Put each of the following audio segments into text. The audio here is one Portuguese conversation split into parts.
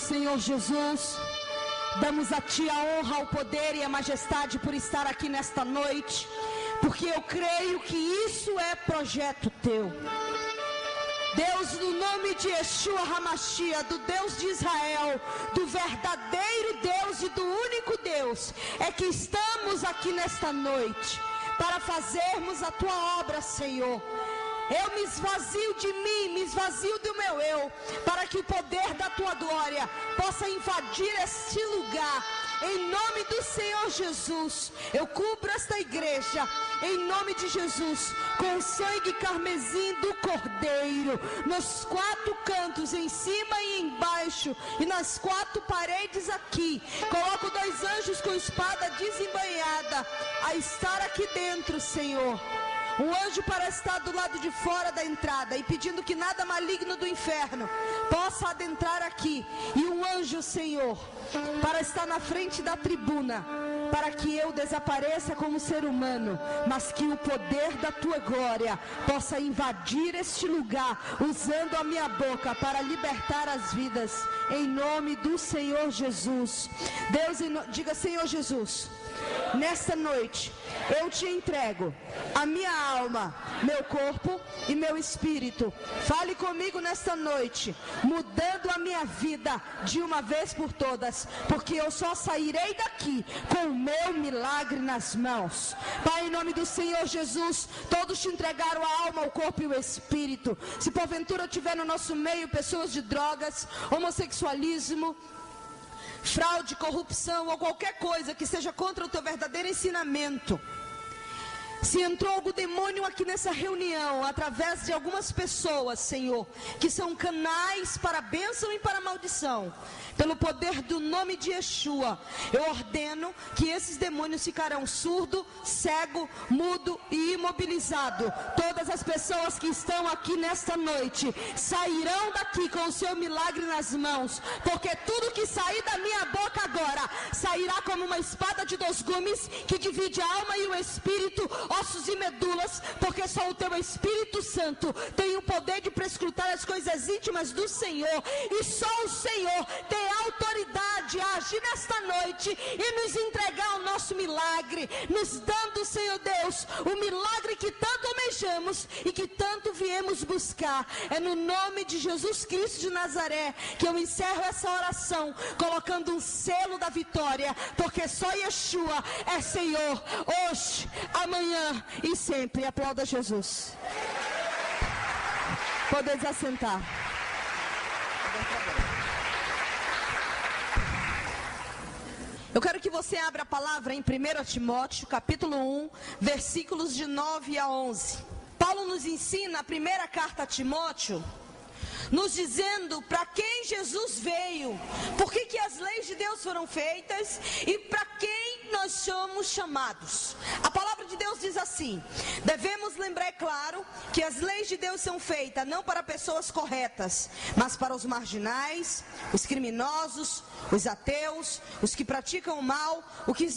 Senhor Jesus, damos a Ti a honra, o poder e a majestade por estar aqui nesta noite, porque eu creio que isso é projeto Teu. Deus, no nome de Yeshua HaMashiach, do Deus de Israel, do verdadeiro Deus e do único Deus, é que estamos aqui nesta noite para fazermos a Tua obra, Senhor. Eu me esvazio de mim, me esvazio do meu eu, para que o poder da Tua glória possa invadir este lugar. Em nome do Senhor Jesus, eu cubro esta igreja, em nome de Jesus, com o sangue carmesim do Cordeiro, nos 4 cantos, em cima e embaixo, e nas 4 paredes aqui. Coloco 2 anjos com espada desembainhada a estar aqui dentro, Senhor. Um anjo para estar do lado de fora da entrada e pedindo que nada maligno do inferno possa adentrar aqui. E um anjo, Senhor, para estar na frente da tribuna, para que eu desapareça como ser humano, mas que o poder da Tua glória possa invadir este lugar, usando a minha boca para libertar as vidas, em nome do Senhor Jesus. Deus, diga: Senhor Jesus, nesta noite eu Te entrego a minha alma, meu corpo e meu espírito. Fale comigo nesta noite, mudando a minha vida de uma vez por todas, porque eu só sairei daqui com o meu milagre nas mãos. Pai, em nome do Senhor Jesus, todos Te entregaram a alma, o corpo e o espírito. Se porventura tiver no nosso meio pessoas de drogas, homossexualismo, fraude, corrupção ou qualquer coisa que seja contra o Teu verdadeiro ensinamento, se entrou algum demônio aqui nessa reunião, através de algumas pessoas, Senhor, que são canais para a bênção e para a maldição, pelo poder do nome de Yeshua, eu ordeno que esses demônios ficarão surdo, cego, mudo e imobilizado. Todas as pessoas que estão aqui nesta noite sairão daqui com o seu milagre nas mãos, porque tudo que sair da minha boca agora sairá como uma espada de 2 gumes que divide a alma e o espírito, ossos e medulas, porque só o Teu Espírito Santo tem o poder de prescrutar as coisas íntimas do Senhor, e só o Senhor tem autoridade a agir nesta noite e nos entregar o nosso milagre, nos dando, Senhor Deus, o milagre que tanto almejamos e que tanto viemos buscar. É no nome de Jesus Cristo de Nazaré que eu encerro essa oração, colocando um selo da vitória, porque só Yeshua é Senhor, hoje, amanhã e sempre. Aplauda Jesus. Podeis assentar. Eu quero que você abra a palavra em 1 Timóteo, capítulo 1, versículos de 9 a 11. Paulo nos ensina a primeira carta a Timóteo, nos dizendo para quem Jesus veio, por que as leis de Deus foram feitas e para quem nós somos chamados. A palavra de Deus diz assim: devemos lembrar, é claro, que as leis de Deus são feitas não para pessoas corretas, mas para os marginais, os criminosos, os ateus, os que praticam o mal,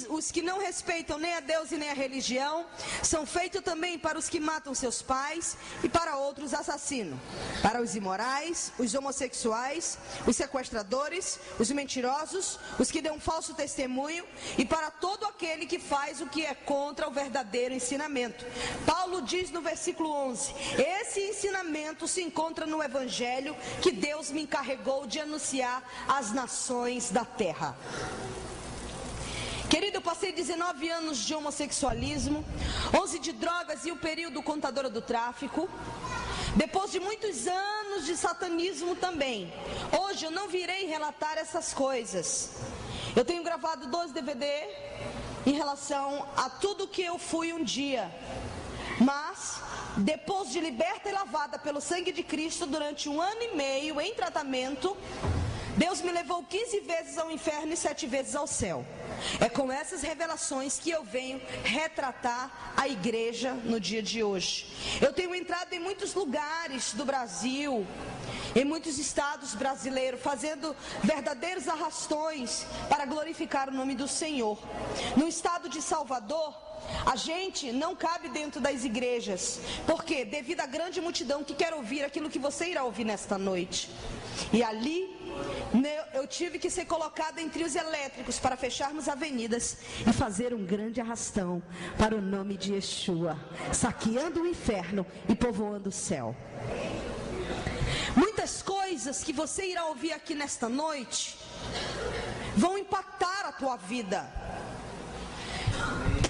os que não respeitam nem a Deus e nem a religião. São feitos também para os que matam seus pais e para outros assassinos, para os imorais, os homossexuais, os sequestradores, os mentirosos, os que dão falso testemunho e para todo aquele que faz o que é contra o verdadeiro ensinamento. Paulo diz no versículo 11: esse ensinamento se encontra no Evangelho que Deus me encarregou de anunciar às nações da terra. Querido, eu passei 19 anos de homossexualismo, 11 de drogas e o período contadora do tráfico. Depois de muitos anos de satanismo também. Hoje eu não virei relatar essas coisas. Eu tenho gravado 2 DVD em relação a tudo que eu fui um dia. Mas, depois de liberta e lavada pelo sangue de Cristo durante 1 ano e meio em tratamento, Deus me levou 15 vezes ao inferno e 7 vezes ao céu. É com essas revelações que eu venho retratar a igreja no dia de hoje. Eu tenho entrado em muitos lugares do Brasil, em muitos estados brasileiros, fazendo verdadeiros arrastões para glorificar o nome do Senhor. No estado de Salvador, a gente não cabe dentro das igrejas. Por quê? Devido à grande multidão que quer ouvir aquilo que você irá ouvir nesta noite. E ali eu tive que ser colocada em trios elétricos para fecharmos avenidas e fazer um grande arrastão para o nome de Yeshua, saqueando o inferno e povoando o céu. Muitas coisas que você irá ouvir aqui nesta noite vão impactar a tua vida.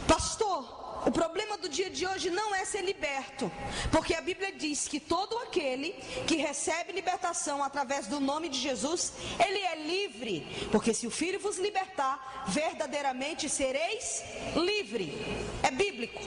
Pastor, o problema do dia de hoje não é ser liberto, porque a Bíblia diz que todo aquele que recebe libertação através do nome de Jesus, ele é livre, porque se o Filho vos libertar, verdadeiramente sereis livre. É bíblico.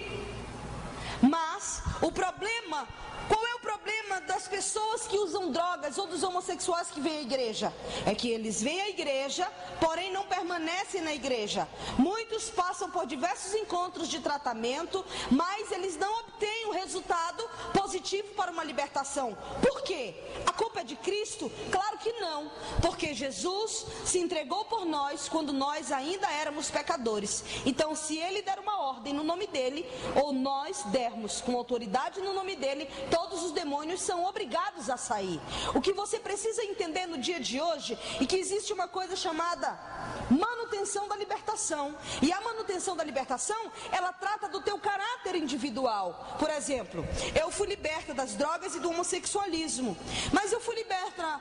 Mas o problema, qual é o problema das pessoas que usam drogas ou dos homossexuais que vêm à igreja? É que eles vêm à igreja, porém não permanecem na igreja. Muitos passam por diversos encontros de tratamento, mas eles não obtêm o resultado positivo para uma libertação. Por quê? A culpa é de Cristo? Claro que não, porque Jesus se entregou por nós quando nós ainda éramos pecadores. Então, se Ele der uma ordem no nome dEle, ou nós dermos com autoridade no nome dEle, todos os demônios são obrigados a sair. O que você precisa entender no dia de hoje é que existe uma coisa chamada manutenção da libertação. E a manutenção da libertação, ela trata do teu caráter individual. Por exemplo, eu fui liberta das drogas e do homossexualismo, mas eu fui liberta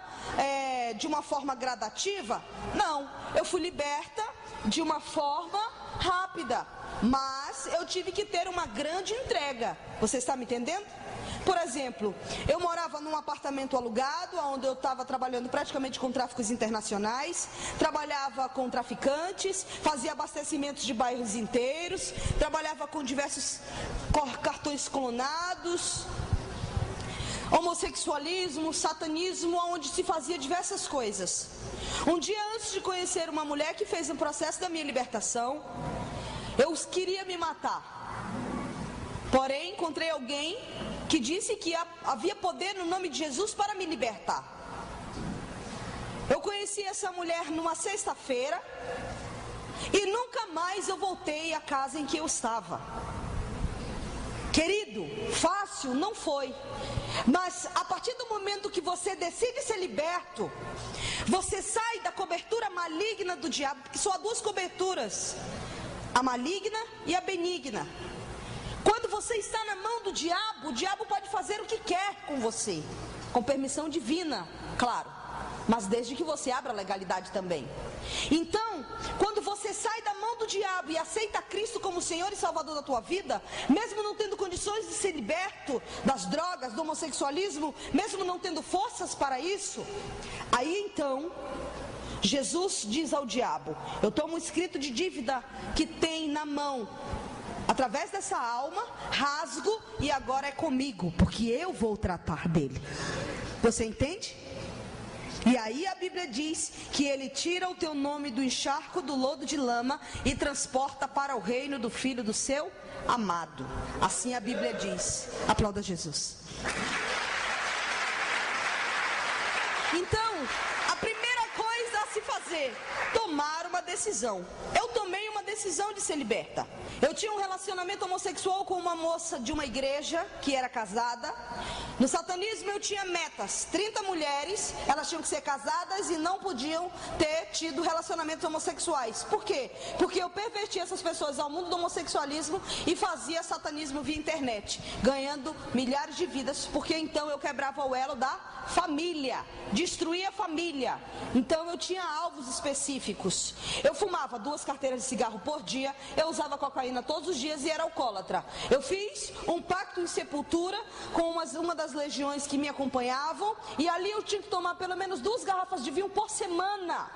de uma forma gradativa? Não, eu fui liberta de uma forma rápida, mas eu tive que ter uma grande entrega. Você está me entendendo? Por exemplo, eu morava num apartamento alugado, onde eu estava trabalhando praticamente com tráficos internacionais, trabalhava com traficantes, fazia abastecimentos de bairros inteiros, trabalhava com diversos cartões clonados, homossexualismo, satanismo, onde se fazia diversas coisas. Um dia antes de conhecer uma mulher que fez um processo da minha libertação, eu queria me matar. Porém, encontrei alguém que disse que havia poder no nome de Jesus para me libertar. Eu conheci essa mulher numa sexta-feira e nunca mais eu voltei à casa em que eu estava. Querido, fácil não foi, mas a partir do momento que você decide ser liberto, você sai da cobertura maligna do diabo, porque só há duas coberturas, a maligna e a benigna. Quando você está na mão do diabo, o diabo pode fazer o que quer com você, com permissão divina, claro, mas desde que você abra a legalidade também. Então, quando você sai da mão do diabo e aceita Cristo como Senhor e Salvador da tua vida, mesmo não tendo condições de ser liberto das drogas, do homossexualismo, mesmo não tendo forças para isso, aí então Jesus diz ao diabo: eu tomo um escrito de dívida que tem na mão, através dessa alma, rasgo e agora é comigo, porque eu vou tratar dele. Você entende? E aí a Bíblia diz que ele tira o teu nome do encharco do lodo de lama e transporta para o reino do Filho do seu amado. Assim a Bíblia diz. Aplauda Jesus. Então, a primeira coisa a se fazer, tomar uma decisão. Eu tomei uma decisão de ser liberta. Eu tinha um relacionamento homossexual com uma moça de uma igreja que era casada. No satanismo eu tinha metas, 30 mulheres, elas tinham que ser casadas e não podiam ter tido relacionamentos homossexuais. Por quê? Porque eu pervertia essas pessoas ao mundo do homossexualismo e fazia satanismo via internet, ganhando milhares de vidas, porque então eu quebrava o elo da família, destruía a família. Então eu tinha alvos específicos. Eu fumava 2 carteiras de cigarro por dia, eu usava cocaína todos os dias e era alcoólatra. Eu fiz um pacto em sepultura com uma das legiões que me acompanhavam, e ali eu tinha que tomar pelo menos 2 garrafas de vinho por semana.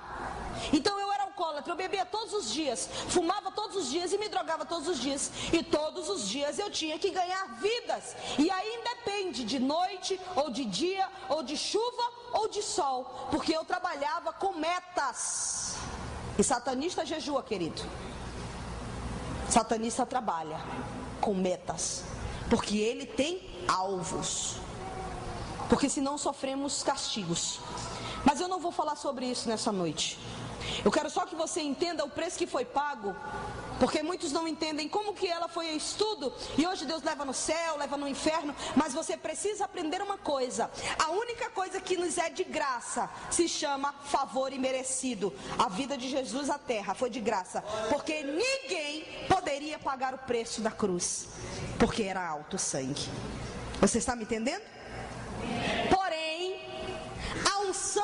Então eu era alcoólatra, eu bebia todos os dias, fumava todos os dias e me drogava todos os dias. E todos os dias eu tinha que ganhar vidas. E aí independe de noite, ou de dia, ou de chuva, ou de sol, porque eu trabalhava com metas. E satanista jejua, querido. Satanista trabalha com metas, porque ele tem alvos, porque senão sofremos castigos. Mas eu não vou falar sobre isso nessa noite. Eu quero só que você entenda o preço que foi pago Porque muitos não entendem como que ela foi em estudo e hoje Deus leva no céu, leva no inferno. Mas você precisa aprender uma coisa: a única coisa que nos é de graça se chama favor imerecido. A vida de Jesus à terra foi de graça, porque ninguém poderia pagar o preço da cruz, porque era alto o sangue. Você está me entendendo? Porém, a unção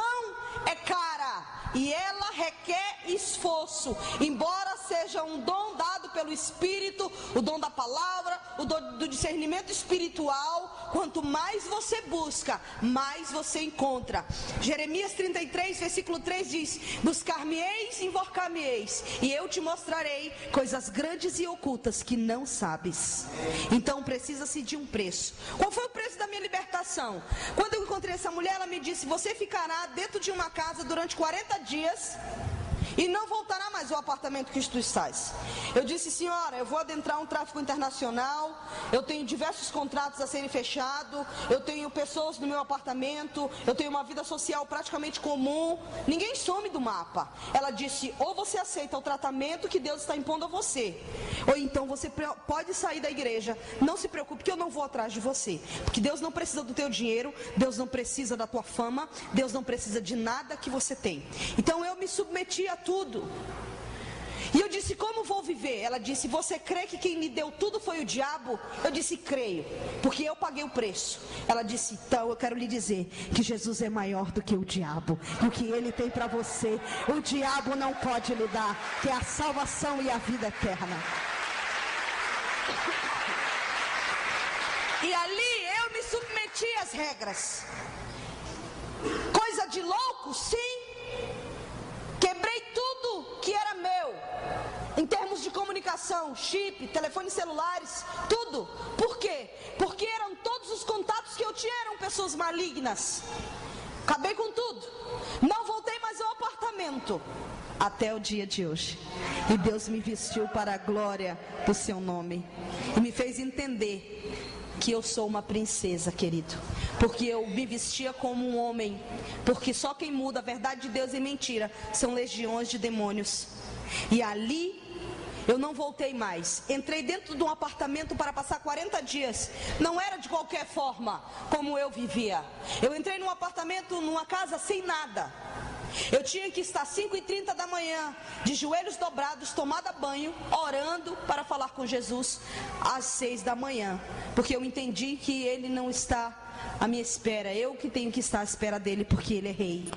é cara e ela requer esforço. Embora seja um dom dado pelo Espírito, o dom da palavra, o dom do discernimento espiritual, quanto mais você busca, mais você encontra. Jeremias 33, versículo 3 diz: buscar-me-eis, invocar-me-eis, e eu te mostrarei coisas grandes e ocultas que não sabes. Então precisa-se de um preço. Qual foi o preço da minha libertação? Quando eu encontrei essa mulher, ela me disse: você ficará dentro de uma casa durante 40 dias e não voltará mais ao apartamento que tu estás. Eu disse: senhora, eu vou adentrar um tráfico internacional, eu tenho diversos contratos a serem fechados, eu tenho pessoas no meu apartamento, eu tenho uma vida social praticamente comum, ninguém some do mapa. Ela disse: ou você aceita o tratamento que Deus está impondo a você, ou então você pode sair da igreja. Não se preocupe que eu não vou atrás de você, porque Deus não precisa do teu dinheiro, Deus não precisa da tua fama, Deus não precisa de nada que você tem. Então eu me submeti a tudo. E eu disse: como vou viver? Ela disse: você crê que quem me deu tudo foi o diabo? Eu disse: creio, porque eu paguei o preço. Ela disse: então eu quero lhe dizer que Jesus é maior do que o diabo, e o que ele tem para você, o diabo não pode lhe dar, que é a salvação e a vida eterna. E ali eu me submeti às regras. Coisa de louco? Sim. Quebrei tudo que era meu, em termos de comunicação, chip, telefones celulares, tudo. Por quê? Porque eram todos os contatos que eu tinha, eram pessoas malignas. Acabei com tudo. Não voltei mais ao apartamento até o dia de hoje. E Deus me vestiu para a glória do seu nome e me fez entender que eu sou uma princesa, querido, porque eu me vestia como um homem, porque só quem muda a verdade de Deus e mentira são legiões de demônios. E ali eu não voltei mais. Entrei dentro de um apartamento para passar 40 dias. Não era de qualquer forma como eu vivia. Eu entrei num apartamento, numa casa sem nada. Eu tinha que estar 5h30 da manhã, de joelhos dobrados, tomada banho, orando para falar com Jesus às 6 da manhã, porque eu entendi que Ele não está à minha espera, eu que tenho que estar à espera dele, porque Ele é rei.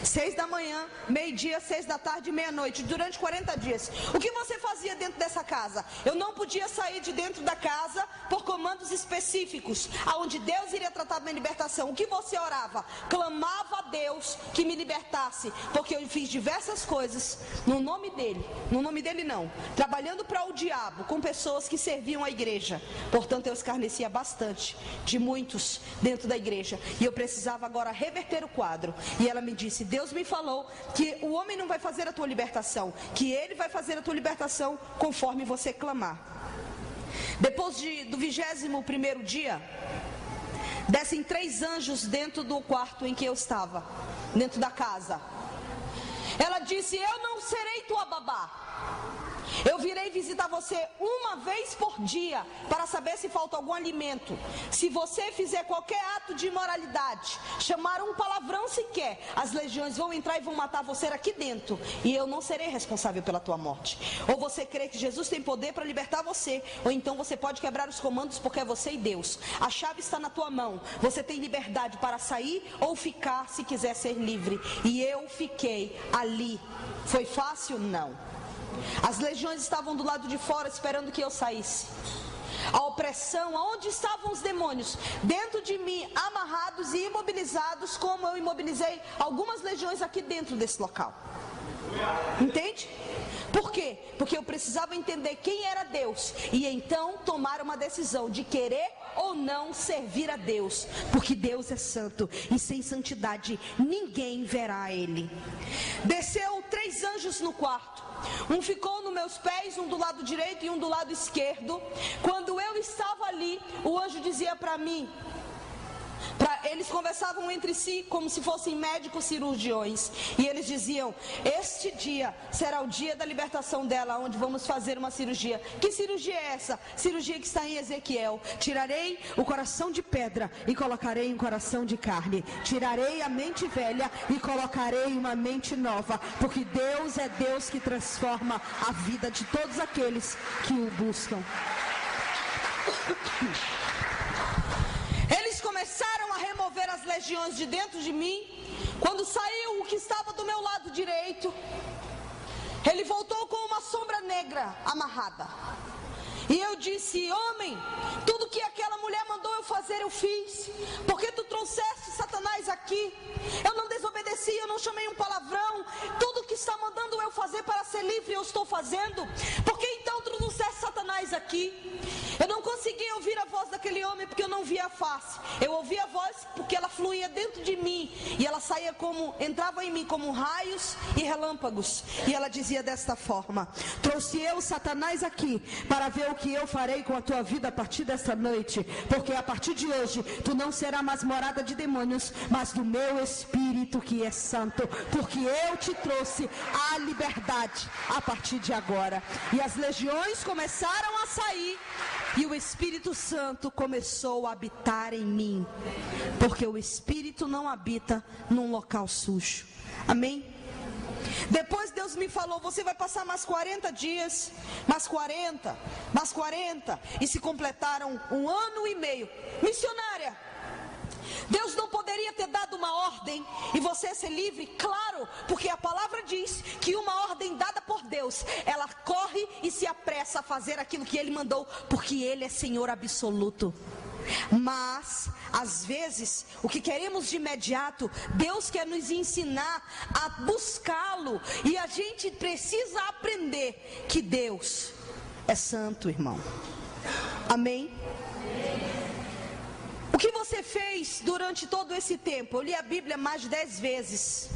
6 da manhã, meio-dia, 6 da tarde, meia-noite, durante 40 dias. O que você fazia dentro dessa casa? Eu não podia sair de dentro da casa por comandos específicos, aonde Deus iria tratar da minha libertação. O que você orava? Clamava a Deus que me libertasse, porque eu fiz diversas coisas no nome dele não, trabalhando para o diabo, com pessoas que serviam a igreja. Portanto, eu escarnecia bastante de muitos dentro da igreja, e eu precisava agora reverter o quadro. E ela me disse: Deus me falou que o homem não vai fazer a tua libertação, que ele vai fazer a tua libertação conforme você clamar. Depois do 21º dia, descem 3 anjos dentro do quarto em que eu estava, dentro da casa. Ela disse: eu não serei tua babá, eu virei visitar você uma vez por dia para saber se falta algum alimento. Se você fizer qualquer ato de imoralidade, chamar um palavrão sequer, as legiões vão entrar e vão matar você aqui dentro, e eu não serei responsável pela tua morte. Ou você crê que Jesus tem poder para libertar você, ou então você pode quebrar os comandos, porque é você e Deus. A chave está na tua mão. Você tem liberdade para sair ou ficar, se quiser ser livre. E eu fiquei ali. Foi fácil? Não. As legiões estavam do lado de fora esperando que eu saísse. A opressão, aonde estavam os demônios? Dentro de mim, amarrados e imobilizados, como eu imobilizei algumas legiões aqui dentro desse local. Entende? Por quê? Porque eu precisava entender quem era Deus, e então tomar uma decisão de querer ou não servir a Deus, porque Deus é santo, e sem santidade ninguém verá Ele. Desceu 3 anjos no quarto. Um ficou nos meus pés, um do lado direito e um do lado esquerdo. Quando eu estava ali, o anjo dizia para mim: Eles conversavam entre si como se fossem médicos cirurgiões. E eles diziam: este dia será o dia da libertação dela, onde vamos fazer uma cirurgia. Que cirurgia é essa? Cirurgia que está em Ezequiel. Tirarei o coração de pedra e colocarei um coração de carne. Tirarei a mente velha e colocarei uma mente nova. Porque Deus é Deus que transforma a vida de todos aqueles que o buscam. Eles começaram a remover as legiões de dentro de mim. Quando saiu o que estava do meu lado direito, ele voltou com uma sombra negra amarrada. E eu disse: homem, tudo que aquela mulher mandou eu fazer, eu fiz. Porque tu trouxeste Satanás aqui. Eu não desobedeci, eu não chamei um palavrão. Tudo que está mandando eu fazer para ser livre, eu estou fazendo. Porque então tu trouxeste Satanás aqui. Eu não consegui ouvir a voz daquele homem porque eu não via a face. Eu ouvi a voz porque ela fluía dentro de mim. E ela saía entrava em mim como raios e relâmpagos. E ela dizia desta forma: trouxe eu Satanás aqui para ver o que eu farei com a tua vida a partir desta noite. Porque a partir de hoje tu não será mais morada de demônios, mas do meu Espírito que é santo. Porque eu te trouxe a liberdade a partir de agora. E as legiões começaram a sair. E o Espírito Santo começou a habitar em mim. Porque o Espírito não habita num local sujo. Amém? Depois Deus me falou: você vai passar mais 40 dias, mais 40, mais 40. E se completaram 1 ano e meio. Missionária, Deus não poderia ter dado uma ordem e você ser livre? Claro, porque a palavra diz que uma ordem dada por Deus, ela corre e se apressa a fazer aquilo que Ele mandou, porque Ele é Senhor absoluto. Mas, às vezes, o que queremos de imediato, Deus quer nos ensinar a buscá-lo. E a gente precisa aprender que Deus é santo, irmão. Amém? O que você fez durante todo esse tempo? Eu li a Bíblia mais de 10 vezes.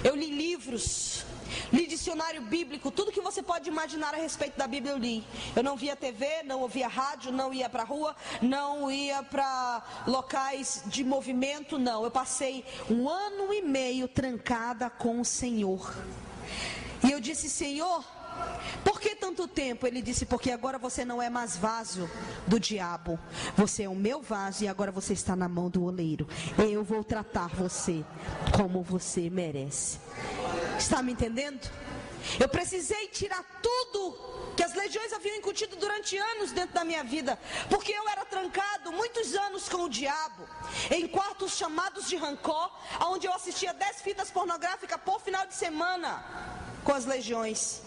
Eu li livros, li dicionário bíblico, tudo que você pode imaginar a respeito da Bíblia eu li. Eu não via TV, não ouvia rádio, não ia para a rua, não ia para locais de movimento, não. Eu passei 1 ano e meio trancada com o Senhor. E eu disse: Senhor, por que tanto tempo? Ele disse: porque agora você não é mais vaso do diabo. Você é o meu vaso e agora você está na mão do oleiro. Eu vou tratar você como você merece. Está me entendendo? Eu precisei tirar tudo que as legiões haviam incutido durante anos dentro da minha vida. Porque eu era trancado muitos anos com o diabo, em quartos chamados de rancor, onde eu assistia 10 fitas pornográficas por final de semana com as legiões.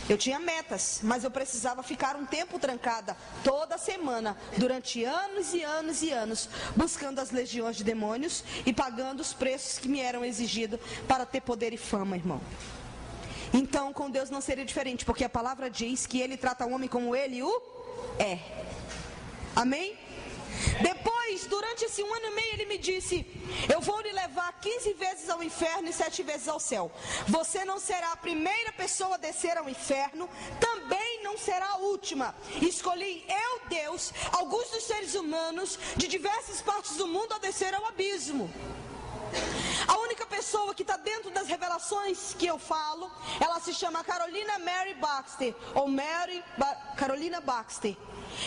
Eu tinha metas, mas eu precisava ficar um tempo trancada toda semana, durante anos e anos e anos, buscando as legiões de demônios e pagando os preços que me eram exigidos para ter poder e fama, irmão. Então, com Deus não seria diferente, porque a palavra diz que Ele trata o homem como Ele o é. Amém? Depois, durante esse 1 ano e meio, Ele me disse: eu vou lhe levar 15 vezes ao inferno e 7 vezes ao céu. Você não será a primeira pessoa a descer ao inferno, também não será a última. Escolhi eu, Deus, alguns dos seres humanos de diversas partes do mundo a descer ao abismo. A única pessoa que está dentro das revelações que eu falo, ela se chama Carolina Mary Baxter, ou Carolina Baxter.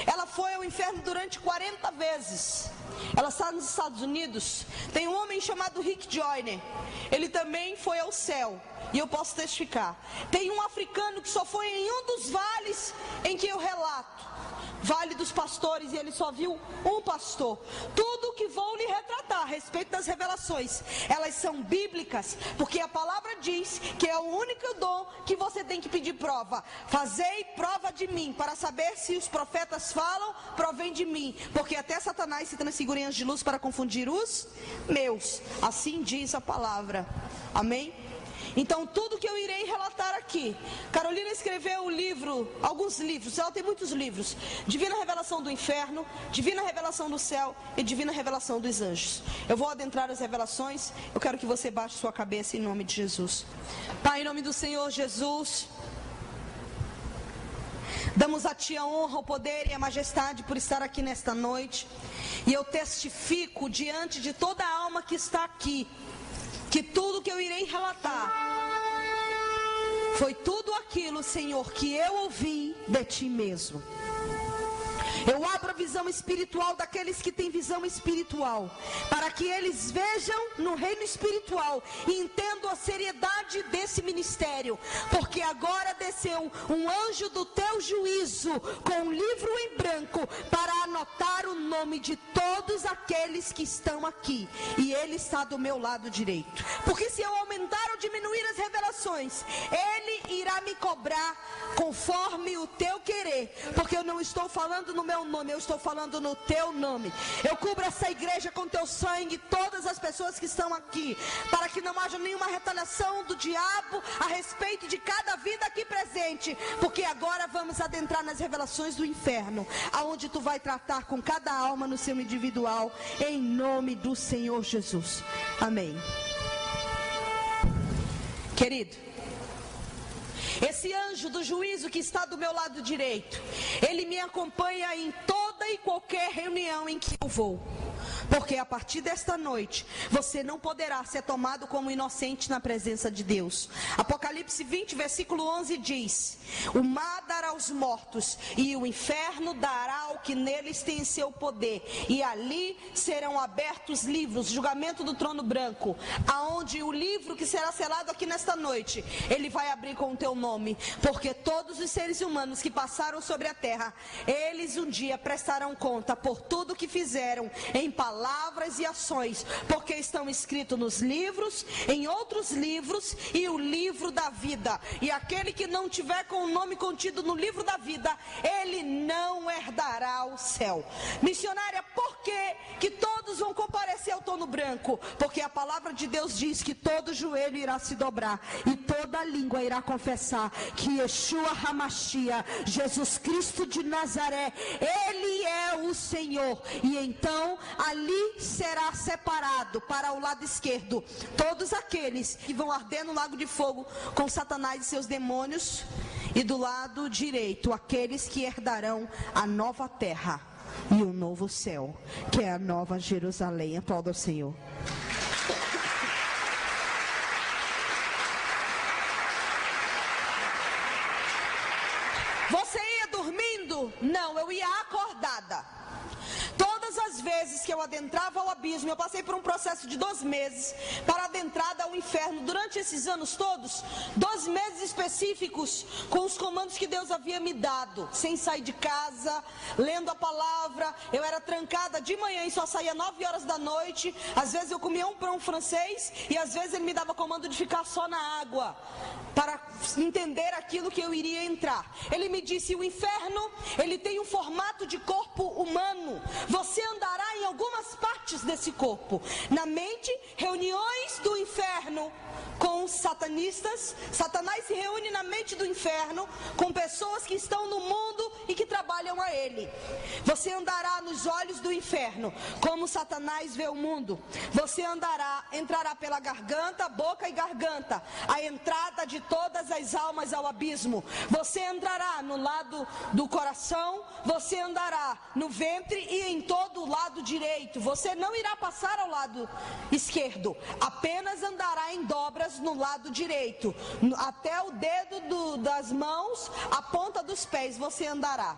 Ela foi ao inferno durante 40 vezes. Ela está nos Estados Unidos. Tem um homem chamado Rick Joyner. Ele também foi ao céu. E eu posso testificar. Tem um africano que só foi em um dos vales em que eu relato, Vale dos Pastores, e ele só viu um pastor. Tudo que vou lhe retratar a respeito das revelações, elas são bíblicas, porque a palavra diz que é o único dom que você tem que pedir prova. Fazei prova de mim, para saber se os profetas falam, provém de mim, porque até Satanás se transfigura em anjos de luz para confundir os meus. Assim diz a palavra. Amém? Então, tudo que eu irei relatar aqui, Carolina escreveu um livro, alguns livros, ela tem muitos livros: Divina Revelação do Inferno, Divina Revelação do Céu e Divina Revelação dos Anjos. Eu vou adentrar as revelações. Eu quero que você baixe sua cabeça em nome de Jesus. Pai, em nome do Senhor Jesus, Damos a Ti a honra, o poder e a majestade por estar aqui nesta noite. E eu testifico diante de toda a alma que está aqui, que tudo que eu irei relatar foi tudo aquilo, Senhor, que eu ouvi de Ti mesmo. Eu abro a visão espiritual daqueles que têm visão espiritual, para que eles vejam no reino espiritual e entendam a seriedade desse ministério, porque agora desceu um anjo do Teu juízo com um livro em branco para anotar o nome de todos aqueles que estão aqui, e Ele está do meu lado direito. Porque se eu aumentar ou diminuir as revelações, Ele irá me cobrar conforme o Teu querer, porque eu não estou falando no meu nome, eu estou falando no Teu nome. Eu cubro essa igreja com Teu sangue, todas as pessoas que estão aqui, para que não haja nenhuma retaliação do diabo a respeito de cada vida aqui presente, porque agora vamos adentrar nas revelações do inferno, aonde Tu vai tratar com cada alma no seu individual, em nome do Senhor Jesus. Amém. Querido, esse anjo do juízo que está do meu lado direito, ele me acompanha em toda e qualquer reunião em que eu vou. Porque a partir desta noite, você não poderá ser tomado como inocente na presença de Deus. Apocalipse 20, versículo 11 diz: o mar dará aos mortos, e o inferno dará ao que neles tem seu poder. E ali serão abertos livros, julgamento do trono branco, aonde o livro que será selado aqui nesta noite, ele vai abrir com o teu nome. Porque todos os seres humanos que passaram sobre a terra, eles um dia prestarão conta por tudo que fizeram em palavras e ações, porque estão escritos nos livros, em outros livros, e o livro da vida. E aquele que não tiver com o nome contido no livro da vida, ele não herdará o céu. Missionária, por que todos vão comparecer ao trono branco? Porque a palavra de Deus diz que todo joelho irá se dobrar e toda língua irá confessar que Yeshua HaMashiach, Jesus Cristo de Nazaré, Ele é o Senhor. E então ali será separado para o lado esquerdo todos aqueles que vão arder no lago de fogo com Satanás e seus demônios, e do lado direito aqueles que herdarão a nova terra e o novo céu, que é a nova Jerusalém. Aplauda ao Senhor. Você ia dormindo? Não, eu ia acordada. Todas as vezes que eu adentrava ao abismo, eu passei por um processo de 2 meses para adentrada ao inferno. Durante esses anos todos, 2 meses específicos, com os comandos que Deus havia me dado, sem sair de casa, lendo a palavra. Eu era trancada de manhã e só saía 9 horas da noite. Às vezes eu comia um pão francês e às vezes ele me dava comando de ficar só na água, para entender aquilo que eu iria entrar. Ele me disse: o inferno, ele tem um formato de corpo humano. Você andará em algumas partes desse corpo. Na mente, reuniões do inferno com os satanistas. Satanás se reúne na mente do inferno com pessoas que estão no mundo e que trabalham a ele. Você andará nos olhos do inferno, como Satanás vê o mundo. Você entrará pela garganta, boca e garganta, a entrada de todas as almas ao abismo. Você entrará no lado do coração, você andará no ventre e em todo o lado direito. Você não irá passar ao lado esquerdo, apenas andará em dobras no lado direito, até o dedo das mãos, a ponta dos pés você andará.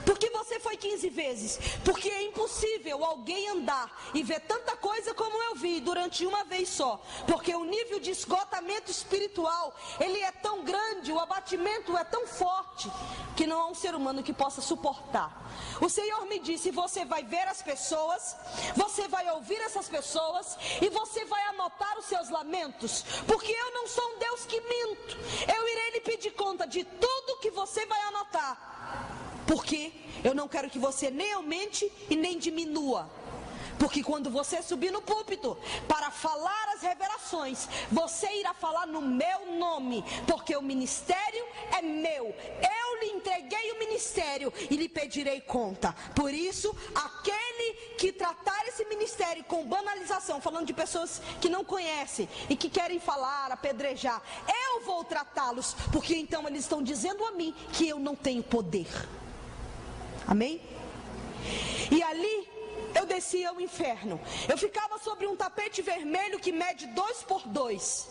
Por que você foi 15 vezes? Porque é impossível alguém andar e ver tanta coisa como eu vi durante uma vez só. Porque o nível de esgotamento espiritual, ele é tão grande, o abatimento é tão forte, que não há um ser humano que possa suportar. O Senhor me disse: você vai ver as pessoas, você vai ouvir essas pessoas e você vai anotar os seus lamentos. Porque eu não sou um Deus que minto. Eu irei lhe pedir conta de tudo que você vai anotar. Porque eu não quero que você nem aumente e nem diminua. Porque quando você subir no púlpito para falar as revelações, você irá falar no meu nome. Porque o ministério é meu. Eu lhe entreguei o ministério e lhe pedirei conta. Por isso, aquele que tratar esse ministério sério, com banalização, falando de pessoas que não conhecem e que querem falar, apedrejar, eu vou tratá-los, porque então eles estão dizendo a mim que eu não tenho poder. Amém? E ali eu descia ao inferno. Eu ficava sobre um tapete vermelho que mede 2 por 2.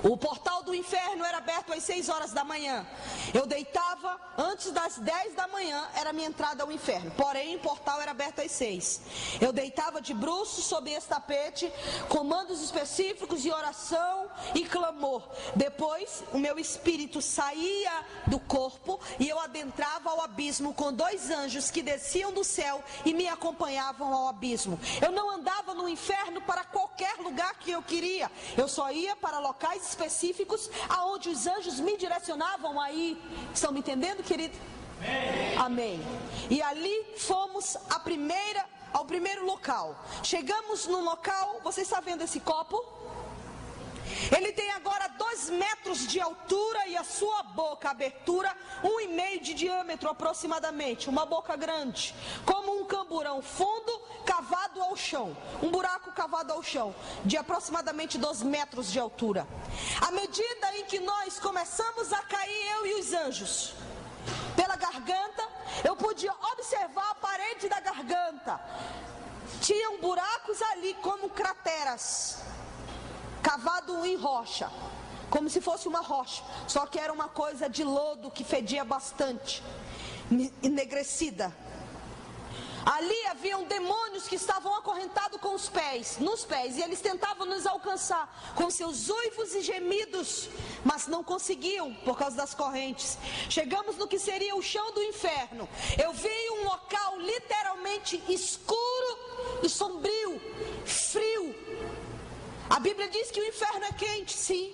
O portal do inferno era aberto às 6 horas da manhã. Eu deitava antes das 10 da manhã, era a minha entrada ao inferno. Porém, o portal era aberto às 6. Eu deitava de bruços sob esse tapete, comandos específicos de oração e clamor. Depois, o meu espírito saía do corpo e eu adentrava ao abismo com 2 anjos que desciam do céu e me acompanhavam ao abismo. Eu não andava no inferno para qualquer lugar que eu queria. Eu só ia para locais específicos aonde os anjos me direcionavam a ir. Estão me entendendo, querido? Amém. E ali fomos ao primeiro local. Chegamos no local, você está vendo esse copo? Ele tem agora 2 metros de altura e a sua boca, a abertura, 1,5 de diâmetro aproximadamente. Uma boca grande, como um camburão fundo cavado ao chão. Um buraco cavado ao chão, de aproximadamente 2 metros de altura. À medida em que nós começamos a cair, eu e os anjos, pela garganta, eu podia observar a parede da garganta. Tinham buracos ali como crateras, cavado em rocha, como se fosse uma rocha, só que era uma coisa de lodo que fedia bastante, enegrecida. Ali haviam demônios que estavam acorrentados nos pés, e eles tentavam nos alcançar com seus uivos e gemidos, mas não conseguiam por causa das correntes. Chegamos no que seria o chão do inferno. Eu vi um local literalmente escuro e sombrio, frio. A Bíblia diz que o inferno é quente, sim.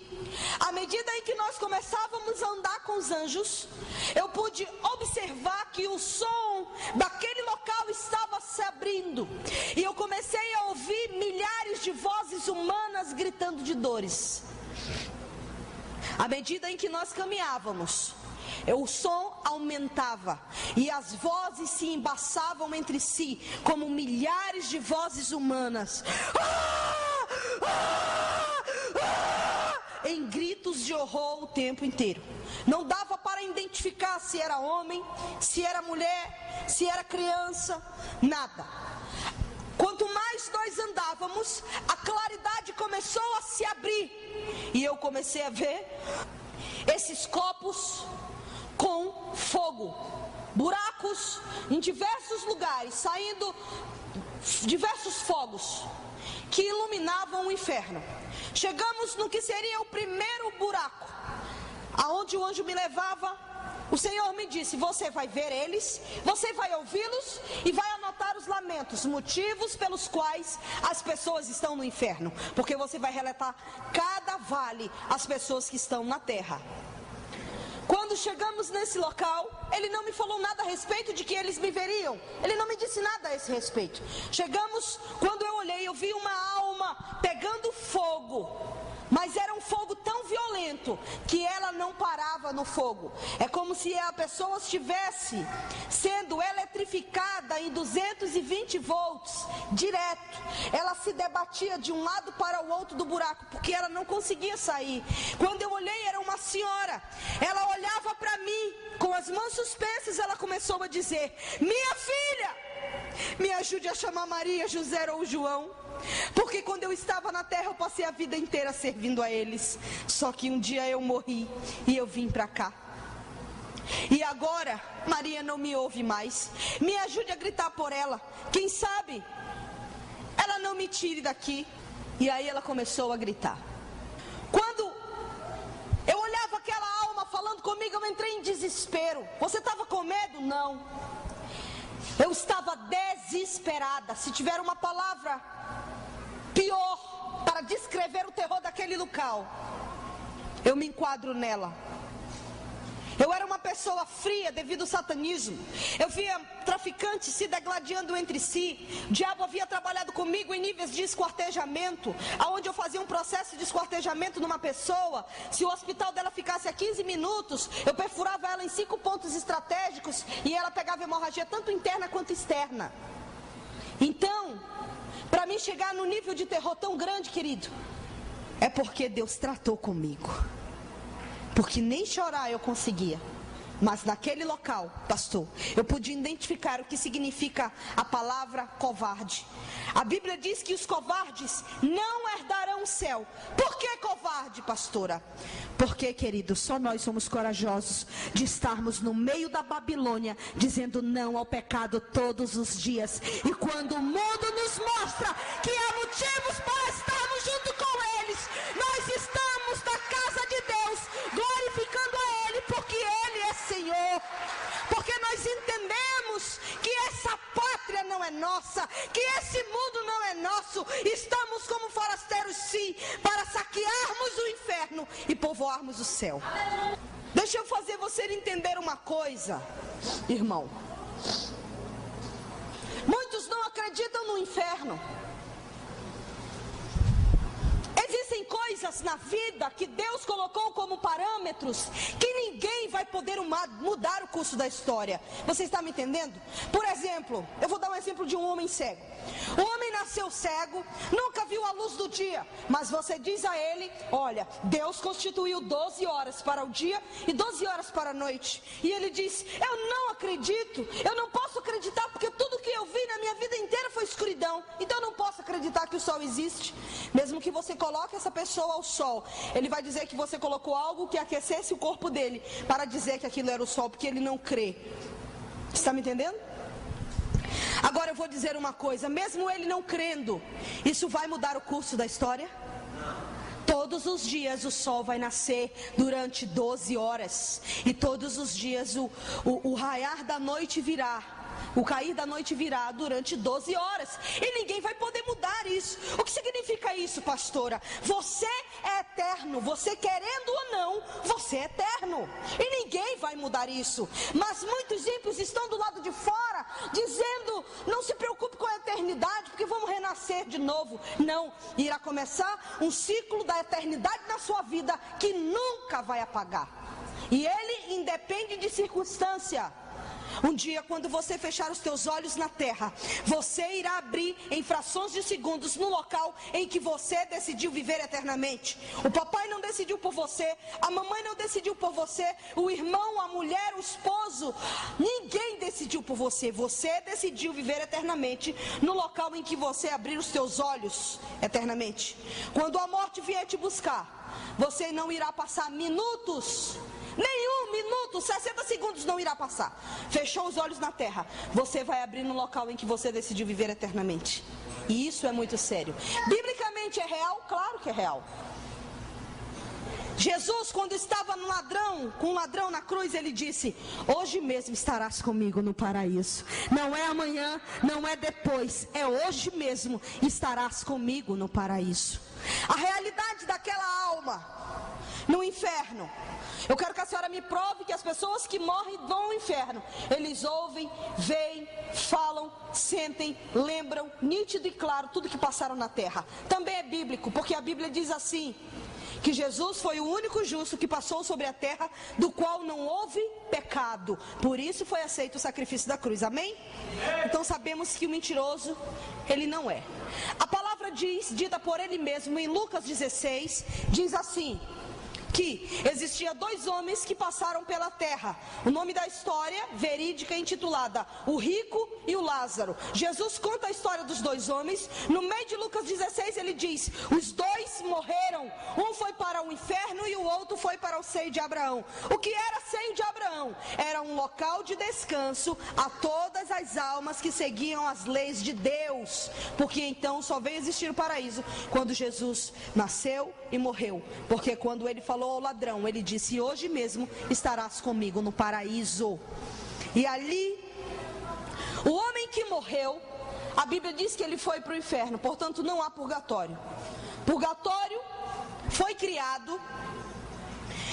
À medida em que nós começávamos a andar com os anjos, eu pude observar que o som daquele local estava se abrindo. E eu comecei a ouvir milhares de vozes humanas gritando de dores. À medida em que nós caminhávamos, o som aumentava e as vozes se embaçavam entre si, como milhares de vozes humanas. Em gritos de horror o tempo inteiro. Não dava para identificar se era homem, se era mulher, se era criança, nada. Quanto mais nós andávamos, a claridade começou a se abrir e eu comecei a ver esses copos com fogo, buracos em diversos lugares, saindo diversos fogos que iluminavam o inferno. Chegamos no que seria o primeiro buraco, aonde o anjo me levava. O Senhor me disse: você vai ver eles, você vai ouvi-los e vai anotar os lamentos, motivos pelos quais as pessoas estão no inferno, porque você vai relatar cada vale as pessoas que estão na terra. Quando chegamos nesse local, ele não me falou nada a respeito de que eles me veriam. Ele não me disse nada a esse respeito. Chegamos, quando eu olhei, eu vi uma alma pegando fogo. Mas era um fogo tão violento que ela não parava no fogo. É como se a pessoa estivesse sendo eletrificada em 220 volts, direto. Ela se debatia de um lado para o outro do buraco, porque ela não conseguia sair. Quando eu olhei, era uma senhora. Ela olhava para mim, com as mãos suspensas, ela começou a dizer: minha filha, me ajude a chamar Maria, José ou João. Porque quando eu estava na terra, eu passei a vida inteira servindo a eles. Só que um dia eu morri e eu vim para cá. E agora Maria não me ouve mais. Me ajude a gritar por ela. Quem sabe ela não me tire daqui. E aí ela começou a gritar. Quando eu olhava aquela alma falando comigo, eu entrei em desespero. Você estava com medo? Não. Eu estava desesperada. Se tiver uma palavra pior para descrever o terror daquele local, eu me enquadro nela. Eu era uma pessoa fria devido ao satanismo. Eu via traficantes se degladiando entre si. O diabo havia trabalhado comigo em níveis de esquartejamento, aonde eu fazia um processo de esquartejamento numa pessoa. Se o hospital dela ficasse a 15 minutos, eu perfurava ela em 5 pontos estratégicos e ela pegava hemorragia tanto interna quanto externa. Então, para mim chegar no nível de terror tão grande, querido, é porque Deus tratou comigo. Porque nem chorar eu conseguia. Mas naquele local, pastor, eu pude identificar o que significa a palavra covarde. A Bíblia diz que os covardes não herdarão o céu. Por que covarde, pastora? Porque, querido, só nós somos corajosos de estarmos no meio da Babilônia, dizendo não ao pecado todos os dias. E quando o mundo nos mostra que há motivos para estarmos junto com eles, nós estamos na casa de Deus, glorificando a Ele, porque Ele é Senhor. Porque nós entendemos que essa pátria não é nossa, que esse mundo não é nosso. Estamos como forasteiros, sim, para saquearmos o inferno e povoarmos o céu. Deixa eu fazer você entender uma coisa, irmão. Muitos não acreditam no inferno. Existem coisas na vida que Deus colocou como parâmetros que ninguém vai poder mudar o curso da história. Você está me entendendo? Por exemplo, eu vou dar um exemplo de um homem cego. O homem nasceu cego, nunca viu a luz do dia, mas você diz a ele: olha, Deus constituiu 12 horas para o dia e 12 horas para a noite. E ele diz: eu não acredito, eu não posso acreditar, porque tudo que eu vi na minha vida inteira foi escuridão. Então eu não posso acreditar que o sol existe. Mesmo que você coloque essa pessoa ao sol, ele vai dizer que você colocou algo que aquecesse o corpo dele, para dizer que aquilo era o sol, porque ele não crê. Está me entendendo? Agora eu vou dizer uma coisa: mesmo ele não crendo, isso vai mudar o curso da história? Todos os dias o sol vai nascer durante 12 horas. E todos os dias o raiar da noite virá. O cair da noite virá durante 12 horas. E ninguém vai poder mudar isso. O que significa isso, pastora? Você é eterno. Você querendo ou não, você é eterno. E ninguém vai mudar isso. Mas muitos ímpios estão do lado de fora, dizendo: não se preocupe com a eternidade, porque vamos renascer de novo. Não, irá começar um ciclo da eternidade na sua vida que nunca vai apagar. E ele independe de circunstância. Um dia, quando você fechar os teus olhos na terra, você irá abrir em frações de segundos no local em que você decidiu viver eternamente. O papai não decidiu por você, a mamãe não decidiu por você, o irmão, a mulher, o esposo, ninguém decidiu por você. Você decidiu viver eternamente no local em que você abrir os teus olhos eternamente. Quando a morte vier te buscar, você não irá passar minutos, nenhum minuto, 60 segundos não irá passar. Fechou os olhos na terra, você vai abrir no local em que você decidiu viver eternamente. E isso é muito sério. Biblicamente é real? Claro que é real. Jesus, quando estava com um ladrão na cruz, ele disse: hoje mesmo estarás comigo no paraíso. Não é amanhã, não é depois, é hoje mesmo estarás comigo no paraíso. A realidade daquela alma no inferno, eu quero que a senhora me prove que as pessoas que morrem vão ao inferno. Eles ouvem, veem, falam, sentem, lembram, nítido e claro, tudo que passaram na terra. Também é bíblico, porque a Bíblia diz assim: que Jesus foi o único justo que passou sobre a terra, do qual não houve pecado. Por isso foi aceito o sacrifício da cruz, amém? Então sabemos que o mentiroso, ele não é. A palavra diz, dita por ele mesmo em Lucas 16, diz assim: que existia 2 homens que passaram pela terra. O nome da história verídica é intitulada O Rico e o Lázaro. Jesus conta a história dos 2 homens. No meio de Lucas 16 ele diz: os 2 morreram. Um foi para o inferno e o outro foi para o seio de Abraão. O que era seio de Abraão? Era um local de descanso a todas as almas que seguiam as leis de Deus. Porque então só veio existir o paraíso quando Jesus nasceu e morreu. Porque quando ele falou ao ladrão, ele disse: hoje mesmo estarás comigo no paraíso. E ali, o homem que morreu, a Bíblia diz que ele foi para o inferno. Portanto não há purgatório. Purgatório foi criado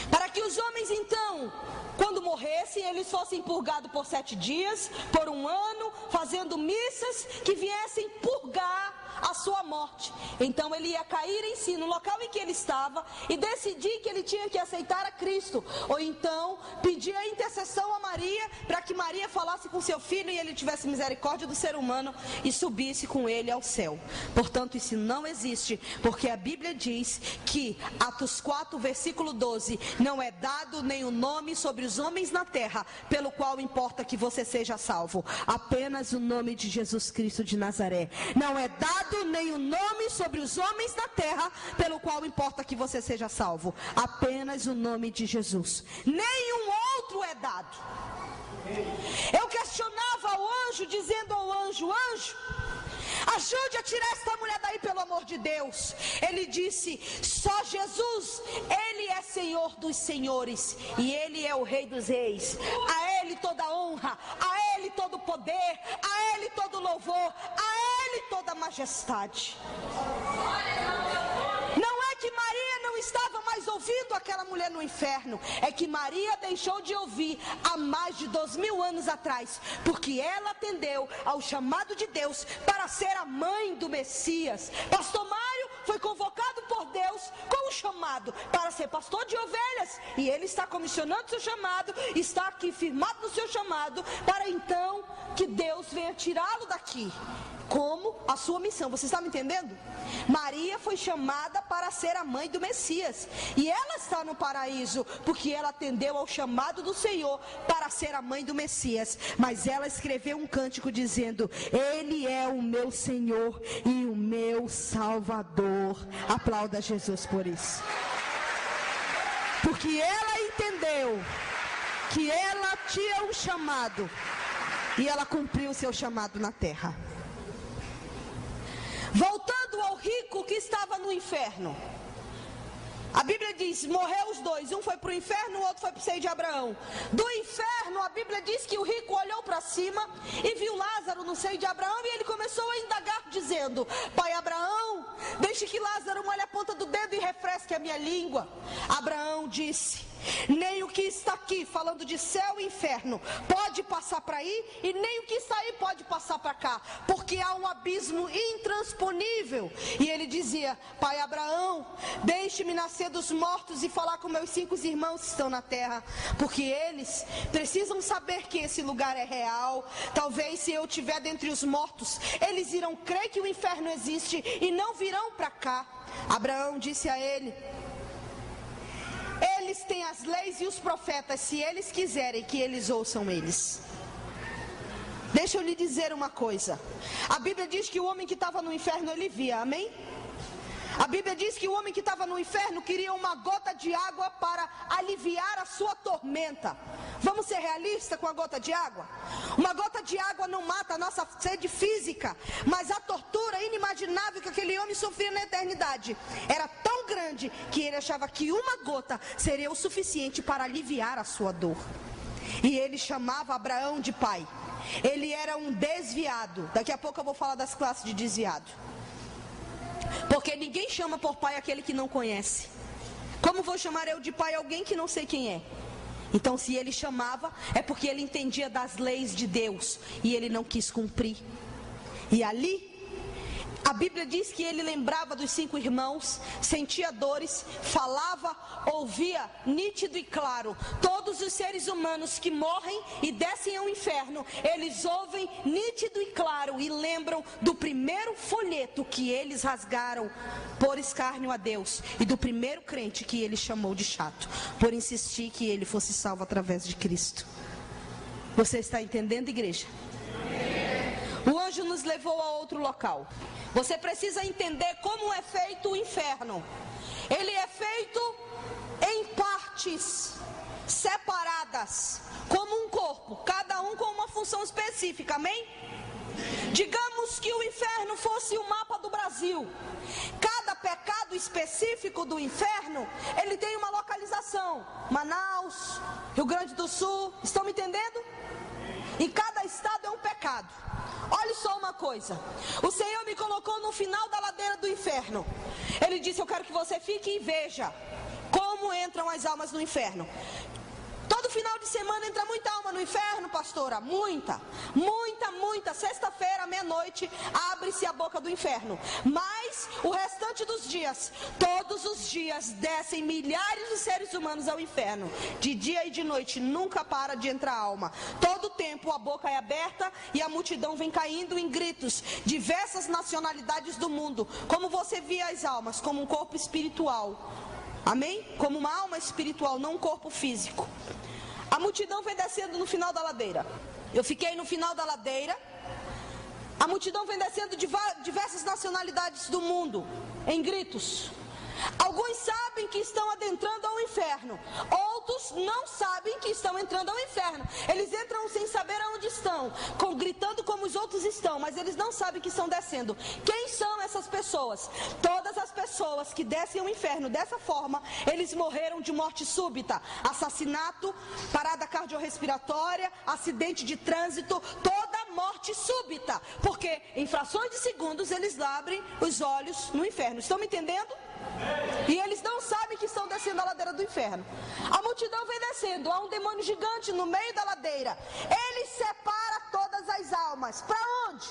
para que os homens então, quando morressem, eles fossem purgados por 7 dias, por 1 ano, fazendo missas que viessem purgar a sua morte. Então ele ia cair em si, no local em que ele estava, e decidir que ele tinha que aceitar a Cristo, ou então pedir a intercessão a Maria, para que Maria falasse com seu filho e ele tivesse misericórdia do ser humano e subisse com ele ao céu. Portanto, isso não existe, porque a Bíblia diz que, Atos 4, versículo 12, não é dado nenhum nome sobre os homens na terra, pelo qual importa que você seja salvo, apenas o nome de Jesus Cristo de Nazaré. Não é dado nenhum nome sobre os homens na terra, pelo qual importa que você seja salvo, apenas o nome de Jesus. Nenhum outro é dado. Eu questionava o anjo, dizendo ao anjo: anjo, ajude a tirar esta mulher daí, pelo amor de Deus. Ele disse: só Jesus, Ele é Senhor dos senhores e Ele é o Rei dos reis. A Ele toda honra, a Ele todo poder, a Ele todo louvor, a Ele toda majestade. Não é que Maria não estava mais ouvindo aquela mulher no inferno, é que Maria deixou de ouvir há mais de 2000 anos atrás, porque ela atendeu ao chamado de Deus para ser a mãe do Messias. Pastor Mário foi convocado por Deus com o chamado para ser pastor de ovelhas, e ele está comissionando seu chamado, está aqui firmado no seu chamado, para então que Deus venha tirá-lo daqui como a sua missão. Você está me entendendo? Maria foi chamada para ser a mãe do Messias, e ela está no paraíso porque ela atendeu ao chamado do Senhor para ser a mãe do Messias. Mas ela escreveu um cântico dizendo: Ele é o meu Senhor e o meu Salvador. Aplauda Jesus por isso, porque ela entendeu que ela tinha um chamado e ela cumpriu o seu chamado na terra. Voltando ao rico que estava no inferno, a Bíblia diz: morreu os dois, um foi para o inferno, o outro foi para o seio de Abraão. Do inferno, a Bíblia diz que o rico olhou para cima e viu Lázaro no seio de Abraão, e ele começou a indagar dizendo: pai Abraão, deixe que Lázaro molhe a ponta do dedo e refresque a minha língua. Abraão disse: nem o que está aqui, falando de céu e inferno, pode passar para aí, e nem o que está aí pode passar para cá, porque há um abismo intransponível. E ele dizia: pai Abraão, deixe-me nascer dos mortos e falar com meus 5 irmãos que estão na terra, porque eles precisam saber que esse lugar é real. Talvez se eu estiver dentre os mortos, eles irão crer que o inferno existe e não virão para cá. Abraão disse a ele: eles têm as leis e os profetas, se eles quiserem que eles ouçam eles. Deixa eu lhe dizer uma coisa. A Bíblia diz que o homem que estava no inferno, ele via, amém? A Bíblia diz que o homem que estava no inferno queria uma gota de água para aliviar a sua tormenta. Vamos ser realistas com a gota de água? Uma gota de água não mata a nossa sede física, mas a tortura inimaginável que aquele homem sofria na eternidade era tão grande que ele achava que uma gota seria o suficiente para aliviar a sua dor. E ele chamava Abraão de pai. Ele era um desviado. Daqui a pouco eu vou falar das classes de desviado. Porque ninguém chama por pai aquele que não conhece. Como vou chamar eu de pai alguém que não sei quem é? Então, se ele chamava, é porque ele entendia das leis de Deus e ele não quis cumprir. E ali, a Bíblia diz que ele lembrava dos 5 irmãos, sentia dores, falava, ouvia nítido e claro. Todos os seres humanos que morrem e descem ao inferno, eles ouvem nítido e claro e lembram do primeiro folheto que eles rasgaram por escárnio a Deus, e do primeiro crente que ele chamou de chato, por insistir que ele fosse salvo através de Cristo. Você está entendendo, igreja? O anjo nos levou a outro local. Você precisa entender como é feito o inferno. Ele é feito em partes separadas, como um corpo, cada um com uma função específica, amém? Digamos que o inferno fosse o mapa do Brasil. Cada pecado específico do inferno, ele tem uma localização. Manaus, Rio Grande do Sul, estão me entendendo? Em cada estado é um pecado. Olha só uma coisa. O Senhor me colocou no final da ladeira do inferno. Ele disse: eu quero que você fique e veja como entram as almas no inferno. Todo final de semana entra muita alma no inferno, pastor. pastora, muita. Sexta-feira, meia-noite, abre-se a boca do inferno. Mas o restante dos dias, todos os dias, descem milhares de seres humanos ao inferno. De dia e de noite, nunca para de entrar alma. Todo tempo a boca é aberta e a multidão vem caindo em gritos. Diversas nacionalidades do mundo. Como você via as almas? Como um corpo espiritual. Amém? Como uma alma espiritual, não um corpo físico. A multidão vem descendo no final da ladeira. Eu fiquei no final da ladeira. A multidão vem descendo de diversas nacionalidades do mundo, em gritos. Alguns sabem que estão adentrando ao inferno. Outros não sabem que estão entrando ao inferno. Eles entram sem saber aonde estão, gritando como os outros estão, mas eles não sabem que estão descendo. Quem são essas pessoas? Todas as pessoas que descem ao inferno dessa forma, eles morreram de morte súbita, assassinato, parada cardiorrespiratória, acidente de trânsito, toda morte súbita, porque em frações de segundos eles abrem os olhos no inferno. Estão me entendendo? E eles não sabem que estão descendo a ladeira do inferno. A multidão vem descendo. Há um demônio gigante no meio da ladeira. Ele separa todas as almas. Para onde?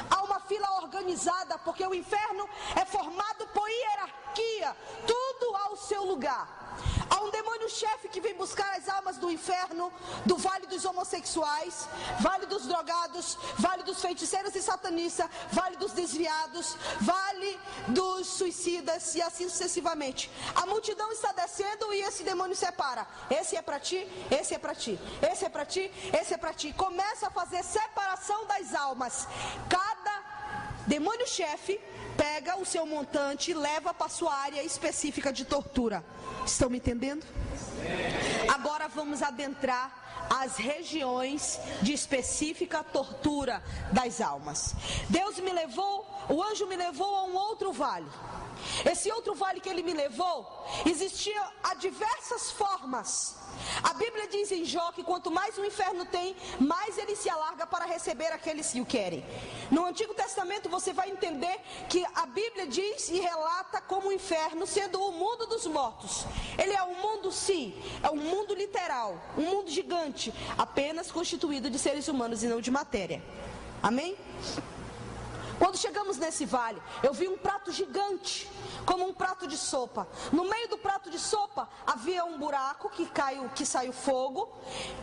Há uma fila organizada, porque o inferno é formado por hierarquia. Tudo ao seu lugar. Há um demônio-chefe que vem buscar as almas do inferno, do vale dos homossexuais, vale dos drogados, vale dos feiticeiros e satanistas, vale dos desviados, vale dos suicidas e assim sucessivamente. A multidão está descendo e esse demônio separa. Esse é para ti, esse é para ti, esse é para ti, esse é para ti. Começa a fazer separação das almas. Cada demônio-chefe pega o seu montante e leva para a sua área específica de tortura. Estão me entendendo? Agora vamos adentrar as regiões de específica tortura das almas. O anjo me levou a um outro vale. Esse outro vale que ele me levou, existia a diversas formas. A Bíblia diz em Jó que quanto mais o inferno tem, mais ele se alarga para receber aqueles que o querem. No Antigo Testamento você vai entender que a Bíblia diz e relata como o inferno sendo o mundo dos mortos. Ele é um mundo, sim, é um mundo literal, um mundo gigante, apenas constituído de seres humanos e não de matéria. Amém? Quando chegamos nesse vale, eu vi um prato gigante, como um prato de sopa. No meio do prato de sopa havia um buraco que saiu fogo.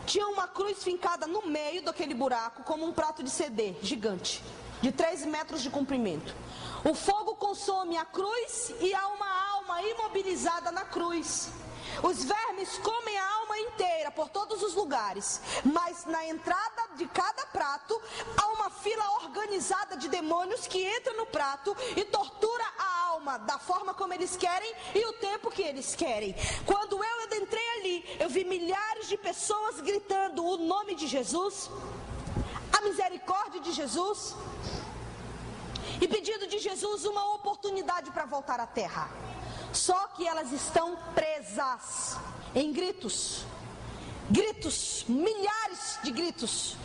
Tinha uma cruz fincada no meio daquele buraco, como um prato de CD gigante, de 3 metros de comprimento. O fogo consome a cruz e há uma alma imobilizada na cruz. Os vermes comem a alma inteira por todos os lugares, mas na entrada de cada prato há uma fila organizada de demônios que entram no prato e tortura a alma da forma como eles querem e o tempo que eles querem. Quando eu entrei ali, eu vi milhares de pessoas gritando o nome de Jesus, a misericórdia de Jesus, e pedindo de Jesus uma oportunidade para voltar à terra. Só que elas estão presas em gritos, milhares de gritos.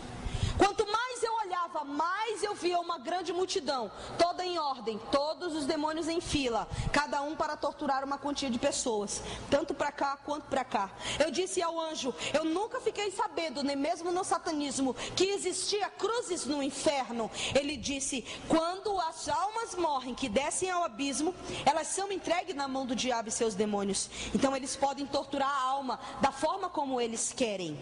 Quanto mais eu olhava, mais eu via uma grande multidão, toda em ordem, todos os demônios em fila, cada um para torturar uma quantia de pessoas, tanto para cá quanto para cá. Eu disse ao anjo, eu nunca fiquei sabendo, nem mesmo no satanismo, que existia cruzes no inferno. Ele disse, quando as almas morrem, que descem ao abismo, elas são entregues na mão do diabo e seus demônios. Então eles podem torturar a alma da forma como eles querem.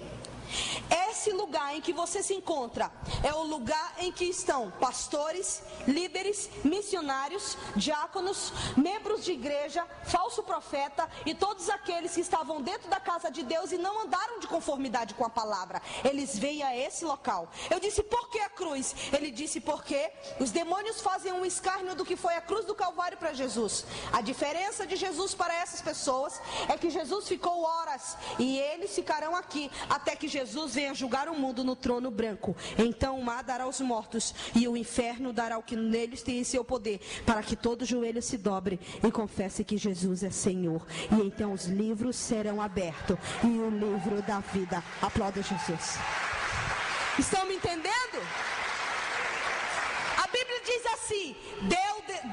Esse lugar em que você se encontra é o lugar em que estão pastores, líderes, missionários, diáconos, membros de igreja, falso profeta e todos aqueles que estavam dentro da casa de Deus e não andaram de conformidade com a palavra. Eles veem a esse local. Eu disse, por que a cruz? Ele disse, porque os demônios fazem um escárnio do que foi a cruz do Calvário para Jesus. A diferença de Jesus para essas pessoas é que Jesus ficou horas e eles ficarão aqui até que Jesus venha julgar o mundo no trono branco. Então o mar dará aos mortos e o inferno dará o que neles tem em seu poder, para que todo joelho se dobre e confesse que Jesus é Senhor. E então os livros serão abertos e o livro da vida. Aplauda Jesus. Estão me entendendo? A Bíblia diz assim,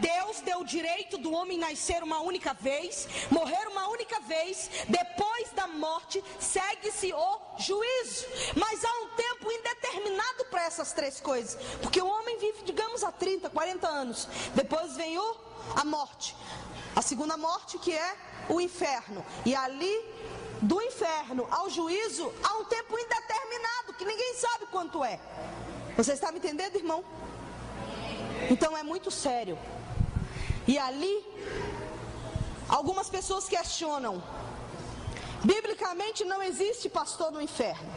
Deus deu o direito do homem nascer uma única vez, morrer uma única vez, depois da morte segue-se o juízo, mas há um tempo indeterminado essas três coisas. Porque o homem vive, digamos, há 30, 40 anos. Depois vem a morte. A segunda morte, que é o inferno. E ali, do inferno ao juízo, há um tempo indeterminado, que ninguém sabe quanto é. Você está me entendendo, irmão? Então é muito sério. E ali, algumas pessoas questionam. Biblicamente não existe pastor no inferno.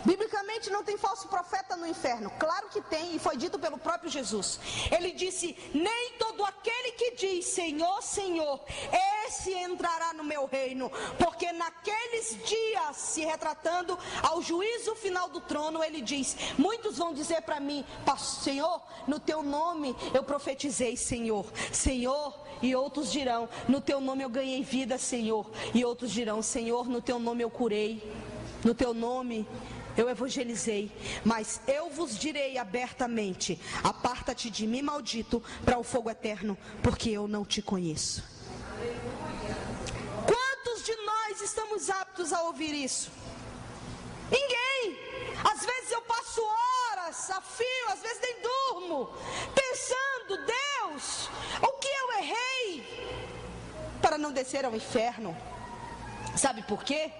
Biblicamente não tem falso profeta no inferno. Claro que tem, e foi dito pelo próprio Jesus. Ele disse: nem todo aquele que diz Senhor, Senhor, esse entrará no meu reino. Porque naqueles dias, se retratando ao juízo final do trono, ele diz: muitos vão dizer para mim, Senhor, no teu nome eu profetizei, Senhor, Senhor. E outros dirão: no teu nome eu ganhei vida, Senhor. E outros dirão: Senhor, no teu nome eu curei, no teu nome eu evangelizei. Mas eu vos direi abertamente: aparta-te de mim, maldito, para o fogo eterno, porque eu não te conheço. Quantos de nós estamos aptos a ouvir isso? Ninguém. Às vezes eu passo horas a fio, às vezes nem durmo, pensando: Deus, o que eu errei para não descer ao inferno? Sabe por quê?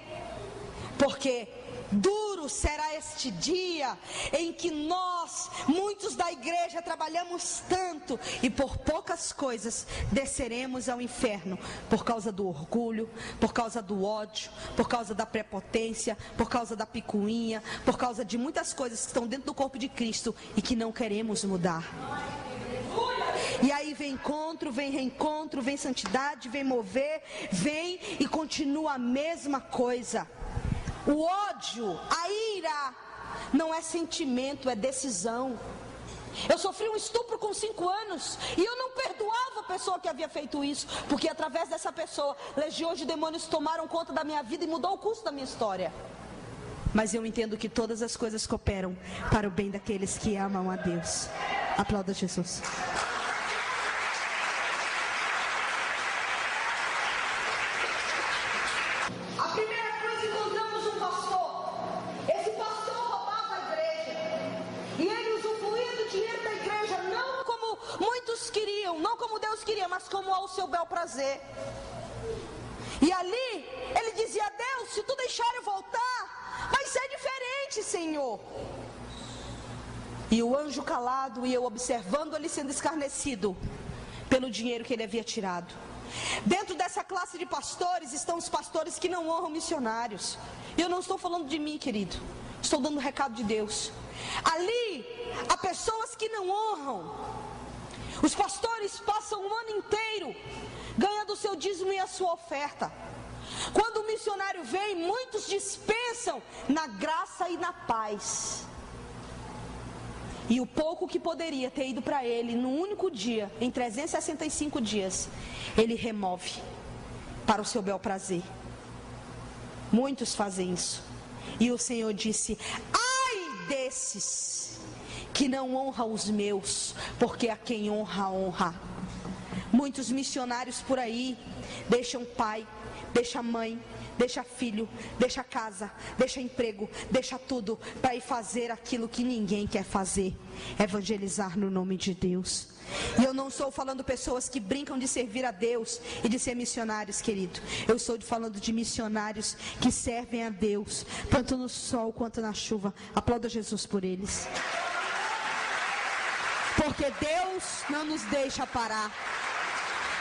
Porque duro será este dia em que nós, muitos da igreja, trabalhamos tanto e por poucas coisas desceremos ao inferno, por causa do orgulho, por causa do ódio, por causa da prepotência, por causa da picuinha, por causa de muitas coisas que estão dentro do corpo de Cristo e que não queremos mudar. E aí vem encontro, vem reencontro, vem santidade, vem mover, vem e continua a mesma coisa. O ódio, a ira, não é sentimento, é decisão. Eu sofri um estupro com 5 anos e eu não perdoava a pessoa que havia feito isso, porque através dessa pessoa, legiões de demônios tomaram conta da minha vida e mudou o curso da minha história. Mas eu entendo que todas as coisas cooperam para o bem daqueles que amam a Deus. Aplauda Jesus. Mas como ao seu bel prazer. E ali ele dizia: Deus, se tu deixar eu voltar, vai ser diferente, Senhor. E o anjo calado e eu observando ele sendo escarnecido pelo dinheiro que ele havia tirado. Dentro dessa classe de pastores estão os pastores que não honram missionários. E eu não estou falando de mim, querido, estou dando o recado de Deus. Ali há pessoas que não honram. Os pastores passam o ano inteiro ganhando o seu dízimo e a sua oferta. Quando o missionário vem, muitos dispensam na graça e na paz. E o pouco que poderia ter ido para ele num único dia, em 365 dias, ele remove para o seu bel prazer. Muitos fazem isso. E o Senhor disse: ai desses que não honra os meus, porque a quem honra, honra. Muitos missionários por aí deixam pai, deixa mãe, deixa filho, deixa casa, deixa emprego, deixa tudo para ir fazer aquilo que ninguém quer fazer, evangelizar no nome de Deus. E eu não estou falando pessoas que brincam de servir a Deus e de ser missionários, querido. Eu estou falando de missionários que servem a Deus, tanto no sol quanto na chuva. Aplauda Jesus por eles. Porque Deus não nos deixa parar.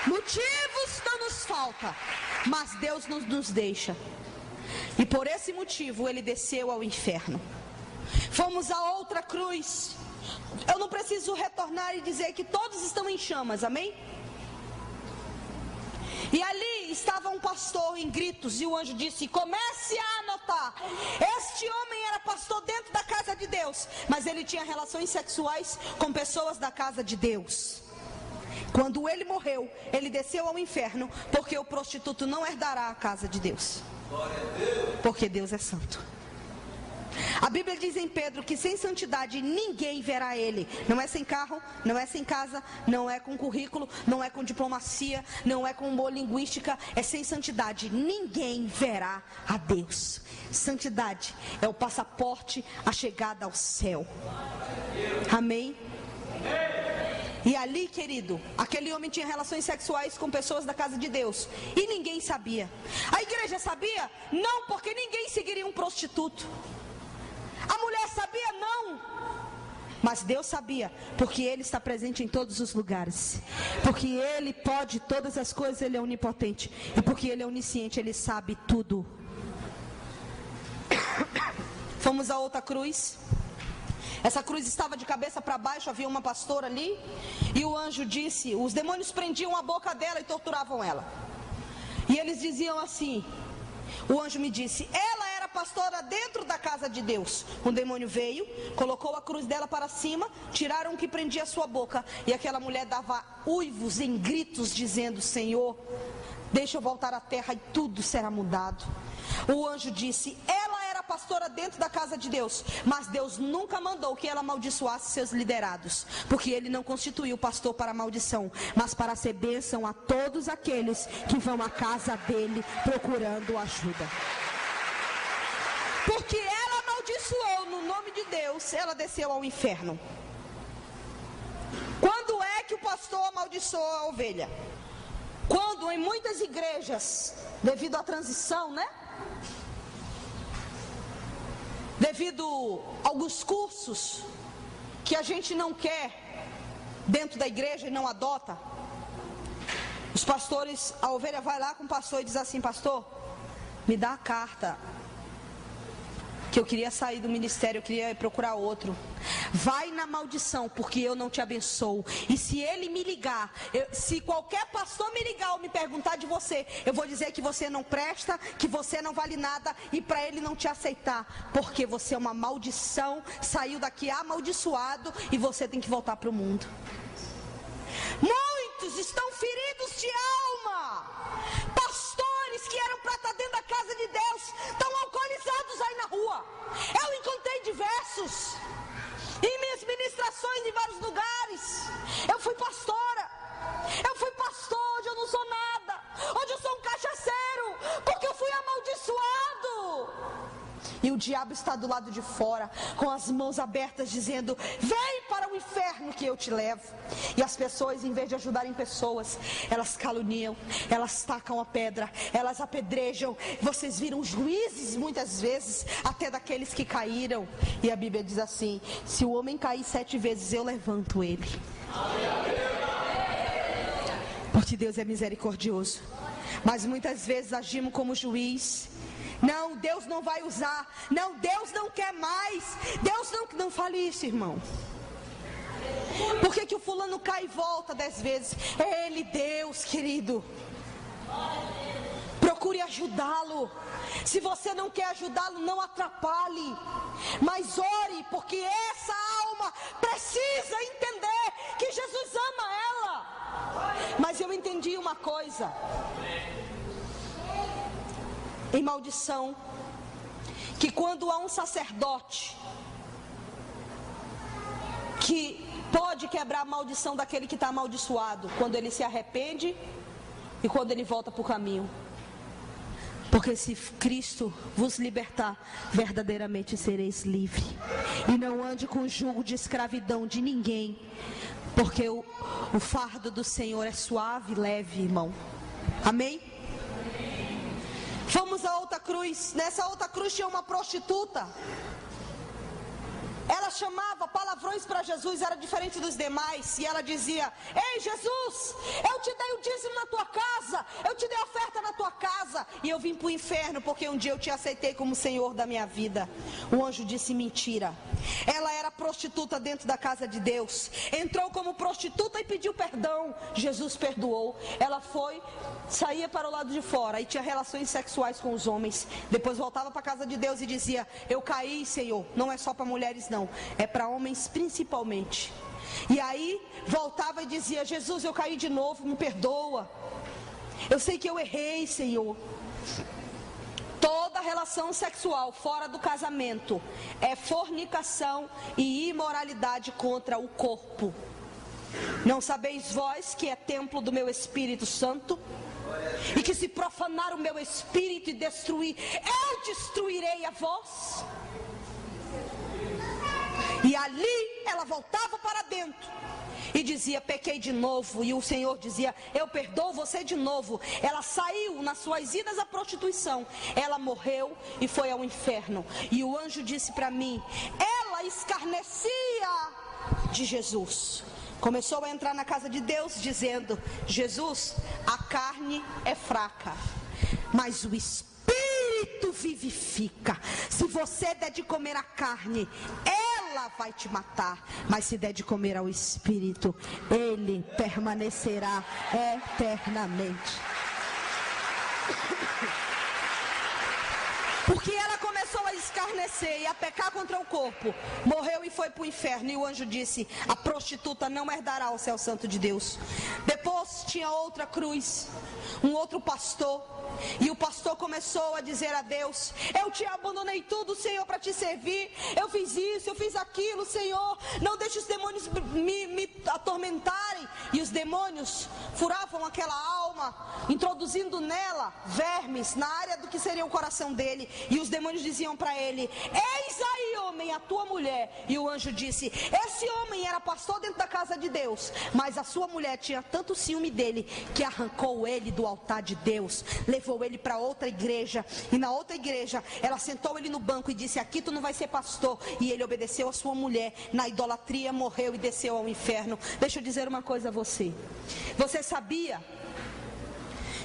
Motivos não nos falta, mas Deus não nos deixa. E por esse motivo ele desceu ao inferno. Fomos a outra cruz. Eu não preciso retornar e dizer que todos estão em chamas, amém? E ali estava um pastor em gritos, e o anjo disse: comece a anotar. Este homem era pastor dentro da casa de Deus, mas ele tinha relações sexuais com pessoas da casa de Deus. Quando ele morreu, ele desceu ao inferno, porque o prostituto não herdará a casa de Deus, porque Deus é santo. A Bíblia diz em Pedro que sem santidade ninguém verá ele. Não é sem carro, não é sem casa, não é com currículo, não é com diplomacia, não é com boa linguística, é sem santidade. Ninguém verá a Deus. Santidade é o passaporte, a chegada ao céu. Amém? E ali, querido, aquele homem tinha relações sexuais com pessoas da casa de Deus e ninguém sabia. A igreja sabia? Não, porque ninguém seguiria um prostituto. A mulher sabia? Não. Mas Deus sabia, porque Ele está presente em todos os lugares. Porque Ele pode todas as coisas, Ele é onipotente. E porque Ele é onisciente, Ele sabe tudo. Fomos a outra cruz. Essa cruz estava de cabeça para baixo, havia uma pastora ali. E o anjo disse, os demônios prendiam a boca dela e torturavam ela. E eles diziam assim, o anjo me disse, ela era pastora dentro da casa de Deus. Um demônio veio, colocou a cruz dela para cima, tiraram o que prendia a sua boca. E aquela mulher dava uivos em gritos, dizendo, Senhor, deixa eu voltar à terra e tudo será mudado. O anjo disse, ela era pastora dentro da casa de Deus, mas Deus nunca mandou que ela amaldiçoasse seus liderados, porque Ele não constituiu pastor para maldição, mas para ser bênção a todos aqueles que vão à casa dele procurando ajuda. Porque ela amaldiçoou no nome de Deus, ela desceu ao inferno. Quando é que o pastor amaldiçoa a ovelha? Quando em muitas igrejas, devido à transição, né? Devido a alguns cursos que a gente não quer dentro da igreja e não adota, os pastores, a ovelha vai lá com o pastor e diz assim, pastor, me dá a carta, que eu queria sair do ministério, eu queria procurar outro. Vai na maldição, porque eu não te abençoo. E se ele me ligar, se qualquer pastor me ligar ou me perguntar de você, eu vou dizer que você não presta, que você não vale nada, e para ele não te aceitar, porque você é uma maldição, saiu daqui amaldiçoado e você tem que voltar para o mundo. Muitos estão feridos de alma. Pastores que eram para estar dentro da casa de Deus estão alcoolizados aí na rua. Eu encontrei diversos em minhas ministrações em vários lugares. Eu fui pastora, hoje eu não sou nada, hoje eu sou um cachaceiro, porque eu fui amaldiçoado. E o diabo está do lado de fora, com as mãos abertas, dizendo, vem para o inferno que eu te levo. E as pessoas, em vez de ajudarem pessoas, elas caluniam, elas tacam a pedra, elas apedrejam. Vocês viram juízes, muitas vezes, até daqueles que caíram. E a Bíblia diz assim, se o homem cair 7 vezes, eu levanto ele. Porque Deus é misericordioso. Mas muitas vezes agimos como juiz. Não, Deus não vai usar. Não, Deus não quer mais. Deus não fale isso, irmão. Por que o fulano cai e volta 10 vezes? É Ele, Deus, querido. Procure ajudá-lo. Se você não quer ajudá-lo, não atrapalhe. Mas ore, porque essa alma precisa entender que Jesus ama ela. Mas eu entendi uma coisa. Em maldição, que quando há um sacerdote que pode quebrar a maldição daquele que está amaldiçoado, quando ele se arrepende e quando ele volta para o caminho. Porque se Cristo vos libertar, verdadeiramente sereis livres. E não ande com jugo de escravidão de ninguém, porque o fardo do Senhor é suave e leve, irmão. Amém? Fomos a outra cruz. Nessa outra cruz tinha uma prostituta. Ela chamava palavrões para Jesus, era diferente dos demais. E ela dizia, ei Jesus, eu te dei o dízimo na tua casa, eu te dei a oferta na tua casa, e eu vim para o inferno porque um dia eu te aceitei como Senhor da minha vida. O anjo disse, mentira. Ela era prostituta dentro da casa de Deus. Entrou como prostituta e pediu perdão. Jesus perdoou. Ela foi, saía para o lado de fora e tinha relações sexuais com os homens. Depois voltava para a casa de Deus e dizia, eu caí, Senhor. Não é só para mulheres não, é para homens principalmente. E aí voltava e dizia, Jesus, eu caí de novo, me perdoa. Eu sei que eu errei, Senhor. Toda relação sexual fora do casamento é fornicação e imoralidade contra o corpo. Não sabeis vós que é templo do meu Espírito Santo? E que se profanar o meu Espírito e destruir, eu destruirei a vós? E ali ela dentro e dizia: pequei de novo. E o Senhor dizia: eu perdoo você de novo. Ela saiu nas suas idas à prostituição, ela morreu e foi ao inferno. E o anjo disse para mim: ela escarnecia de Jesus. Começou a entrar na casa de Deus dizendo: Jesus, a carne é fraca, mas o Espírito vivifica. Se você der de comer a carne, ela vai te matar, mas se der de comer ao Espírito, ele permanecerá eternamente. Porque ela começou a escarnecer e a pecar contra o corpo, morreu e foi para o inferno. E o anjo disse: a prostituta não herdará o céu santo de Deus. Depois tinha outra cruz, um outro pastor, e o pastor começou a dizer a Deus: eu te abandonei tudo, Senhor, para te servir. Eu fiz isso, eu fiz aquilo, Senhor. Não deixe os demônios me atormentarem. E os demônios furavam aquela alma, introduzindo nela vermes na área do que seria o coração dele. E os demônios diziam para ele: eis aí, homem, a tua mulher. E o anjo disse: esse homem era pastor dentro da casa de Deus, mas a sua mulher tinha tanto ciúme dele que arrancou ele do altar de Deus, levou ele para outra igreja. E na outra igreja ela sentou ele no banco e disse: aqui tu não vai ser pastor. E ele obedeceu a sua mulher na idolatria, morreu e desceu ao inferno. Deixa eu dizer uma coisa a você. Você sabia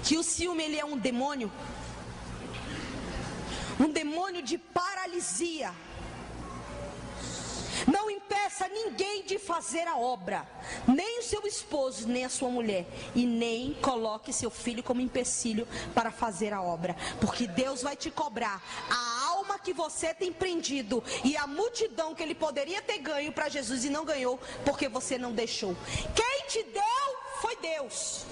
que o ciúme, ele é um demônio? Um demônio de paralisia. Não impeça ninguém de fazer a obra, nem o seu esposo, nem a sua mulher, e nem coloque seu filho como empecilho para fazer a obra, porque Deus vai te cobrar a alma que você tem prendido e a multidão que ele poderia ter ganho para Jesus e não ganhou, porque você não deixou. Quem te deu foi Deus.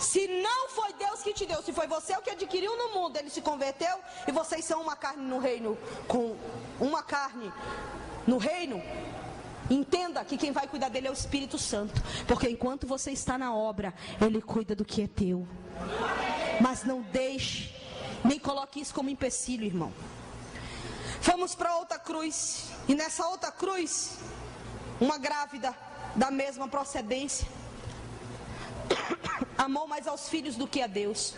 Se não foi Deus que te deu, se foi você o que adquiriu no mundo, ele se converteu e vocês são uma carne no reino, com uma carne no reino, entenda que quem vai cuidar dele é o Espírito Santo, porque enquanto você está na obra, ele cuida do que é teu. Mas não deixe, nem coloque isso como empecilho, irmão. Fomos para outra cruz, e nessa outra cruz, uma grávida da mesma procedência amou mais aos filhos do que a Deus.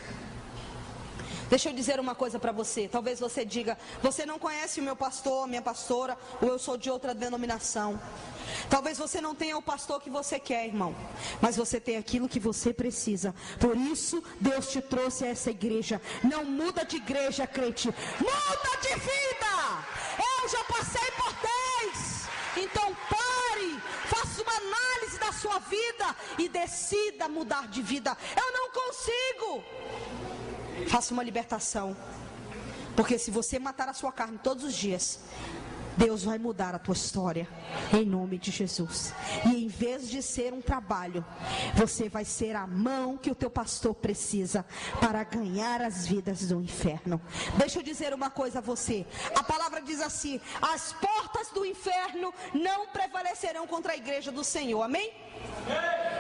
Deixa eu dizer uma coisa para você. Talvez você diga: você não conhece o meu pastor, a minha pastora, ou eu sou de outra denominação. Talvez você não tenha o pastor que você quer, irmão, mas você tem aquilo que você precisa. Por isso Deus te trouxe a essa igreja. Não muda de igreja, crente, muda de vida. Eu já passei por 10. Então pare, faça uma análise da sua vida e decida mudar de vida. Eu não consigo. Faça uma libertação, porque se você matar a sua carne todos os dias, Deus vai mudar a tua história, em nome de Jesus. E em vez de ser um trabalho, você vai ser a mão que o teu pastor precisa para ganhar as vidas do inferno. Deixa eu dizer uma coisa a você. A palavra diz assim: as portas do inferno não prevalecerão contra a igreja do Senhor, amém?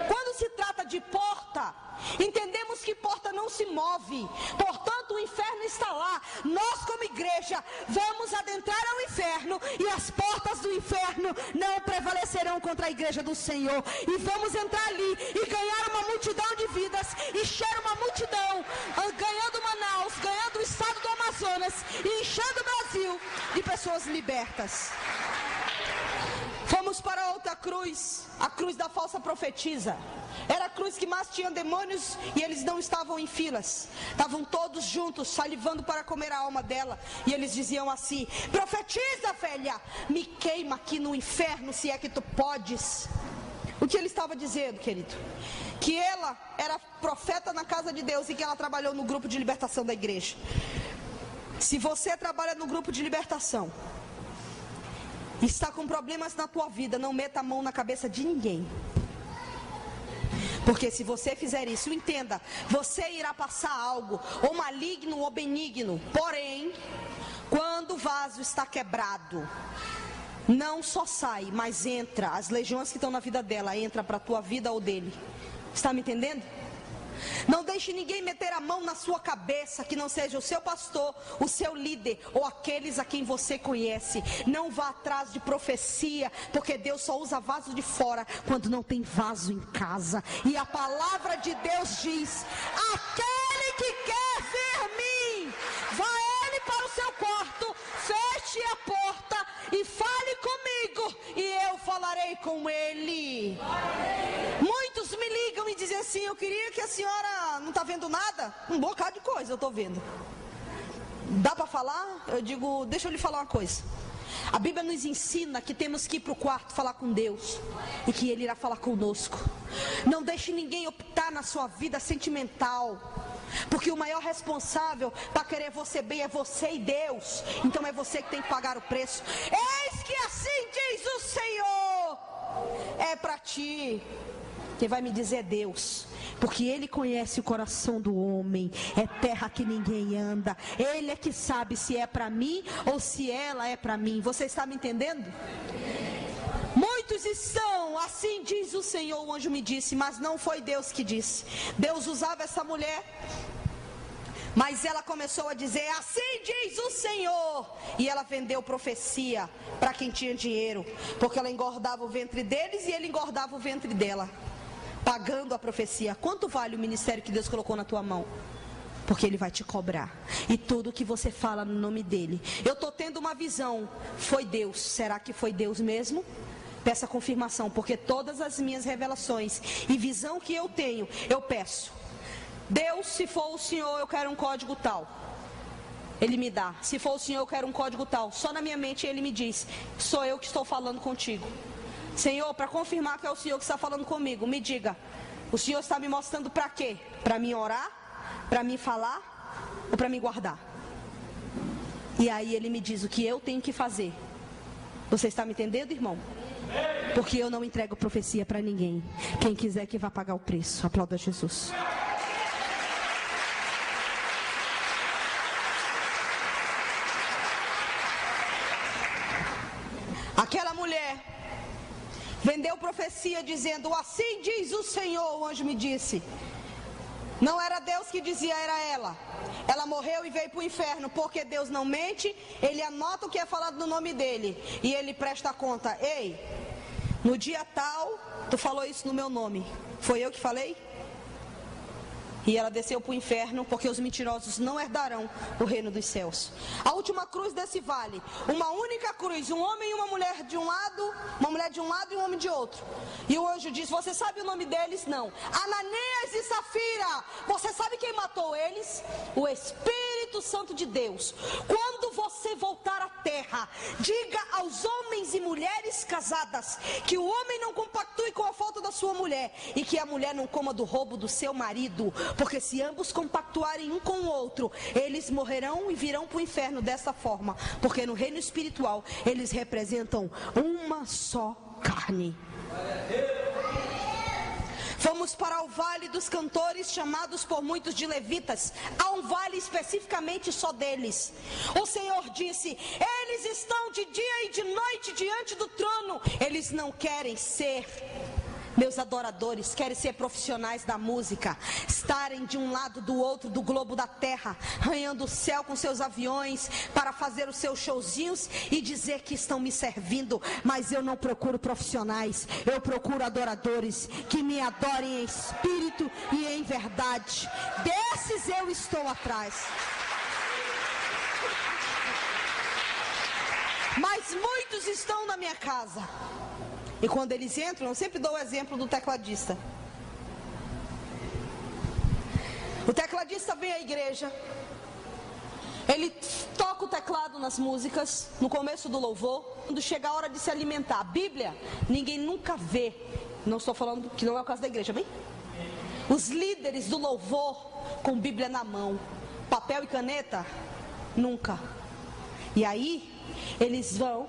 Quando se trata de porta, entendemos que porta não se move, portanto o inferno está lá. Nós como igreja vamos adentrar ao inferno, e as portas do inferno não prevalecerão contra a igreja do Senhor. E vamos entrar ali e ganhar uma multidão de vidas, encher uma multidão, ganhando Manaus, ganhando o estado do Amazonas e enchendo o Brasil de pessoas libertas. Fomos para outra cruz, a cruz da falsa profetisa. Era a cruz que mais tinha demônios e eles não estavam em filas. Estavam todos juntos, salivando para comer a alma dela. E eles diziam assim: profetiza, velha, me queima aqui no inferno se é que tu podes. O que ele estava dizendo, querido? Que ela era profeta na casa de Deus e que ela trabalhou no grupo de libertação da igreja. Se você trabalha no grupo de libertação, está com problemas na tua vida, não meta a mão na cabeça de ninguém. Porque se você fizer isso, entenda, você irá passar algo, ou maligno ou benigno. Porém, quando o vaso está quebrado, não só sai, mas entra. As legiões que estão na vida dela, entra para a tua vida ou dele. Está me entendendo? Não deixe ninguém meter a mão na sua cabeça que não seja o seu pastor, o seu líder ou aqueles a quem você conhece. Não vá atrás de profecia, porque Deus só usa vaso de fora quando não tem vaso em casa. E a palavra de Deus diz: aquele que quer ver mim, vá ele para o seu quarto, feche a porta e fale comigo, e eu falarei com ele. Muitos me ligam e dizem assim: eu queria que a senhora não está vendo nada. Um bocado de coisa eu estou vendo. Dá para falar? Eu digo: deixa eu lhe falar uma coisa. A Bíblia nos ensina que temos que ir para o quarto falar com Deus, e que Ele irá falar conosco. Não deixe ninguém optar na sua vida sentimental, porque o maior responsável para querer você bem é você e Deus. Então é você que tem que pagar o preço. Eis que assim diz o Senhor: é para ti. Quem vai me dizer é Deus, porque Ele conhece o coração do homem. É terra que ninguém anda. Ele é que sabe se é para mim ou se ela é para mim. Você está me entendendo? Muitos estão, assim diz o Senhor, o anjo me disse, mas não foi Deus que disse. Deus usava essa mulher, mas ela começou a dizer: assim diz o Senhor. E ela vendeu profecia para quem tinha dinheiro, porque ela engordava o ventre deles e ele engordava o ventre dela, pagando a profecia. Quanto vale o ministério que Deus colocou na tua mão? Porque Ele vai te cobrar. E tudo que você fala no nome dEle. Eu estou tendo uma visão. Foi Deus. Será que foi Deus mesmo? Peça confirmação, porque todas as minhas revelações e visão que eu tenho, eu peço: Deus, se for o Senhor, eu quero um código tal. Ele me dá. Se for o Senhor, eu quero um código tal. Só na minha mente Ele me diz: sou eu que estou falando contigo. Senhor, para confirmar que é o Senhor que está falando comigo, me diga: o Senhor está me mostrando para quê? Para mim orar? Para mim falar? Ou para me guardar? E aí Ele me diz o que eu tenho que fazer. Você está me entendendo, irmão? Porque eu não entrego profecia para ninguém. Quem quiser que vá pagar o preço. Aplauda Jesus. Aquela mulher vendeu profecia dizendo: assim diz o Senhor, o anjo me disse. Não era Deus que dizia, era ela. Ela morreu e veio para o inferno, porque Deus não mente. Ele anota o que é falado no nome dele e ele presta conta. Ei, no dia tal, tu falou isso no meu nome. Foi eu que falei? E ela desceu para o inferno, porque os mentirosos não herdarão o reino dos céus. A última cruz desse vale, uma única cruz, um homem e uma mulher de um lado, uma mulher de um lado e um homem de outro. E o anjo diz: você sabe o nome deles? Não. Ananias e Safira. Você sabe quem matou eles? O Espírito Santo de Deus. Quando você voltar à terra, diga aos homens e mulheres casadas que o homem não compactue com a falta da sua mulher, e que a mulher não coma do roubo do seu marido. Porque se ambos compactuarem um com o outro, eles morrerão e virão para o inferno dessa forma. Porque no reino espiritual, eles representam uma só carne. Vamos para o vale dos cantores, chamados por muitos de levitas. Há um vale especificamente só deles. O Senhor disse: eles estão de dia e de noite diante do trono. Eles não querem ser meus adoradores, querem ser profissionais da música, estarem de um lado do outro do globo da terra, arranhando o céu com seus aviões para fazer os seus showzinhos e dizer que estão me servindo. Mas eu não procuro profissionais, eu procuro adoradores que me adorem em espírito e em verdade. Desses eu estou atrás. Mas muitos estão na minha casa. E quando eles entram, eu sempre dou o exemplo do tecladista. O tecladista vem à igreja, ele toca o teclado nas músicas, no começo do louvor. Quando chega a hora de se alimentar, a Bíblia, ninguém nunca vê. Não estou falando que não é o caso da igreja, bem? Os líderes do louvor com Bíblia na mão, papel e caneta, nunca. E aí, eles vão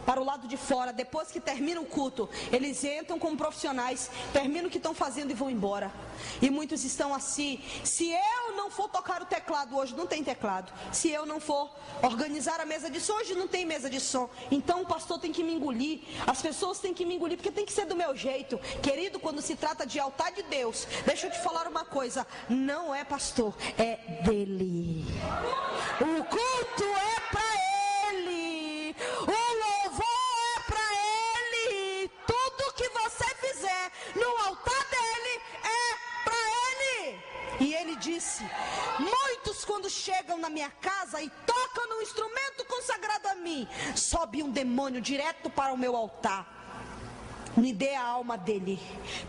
para o lado de fora, depois que termina o culto, eles entram como profissionais, terminam o que estão fazendo e vão embora. E muitos estão assim: se eu não for tocar o teclado hoje, não tem teclado. Se eu não for organizar a mesa de som, hoje não tem mesa de som. Então o pastor tem que me engolir, as pessoas têm que me engolir, porque tem que ser do meu jeito. Querido, quando se trata de altar de Deus, deixa eu te falar uma coisa: não é pastor, é dele. O culto é para ele, o louvor é para ele. Tudo que você fizer no altar dele é para ele. E ele disse: muitos quando chegam na minha casa e tocam no instrumento consagrado a mim, sobe um demônio direto para o meu altar. Me dê a alma dele,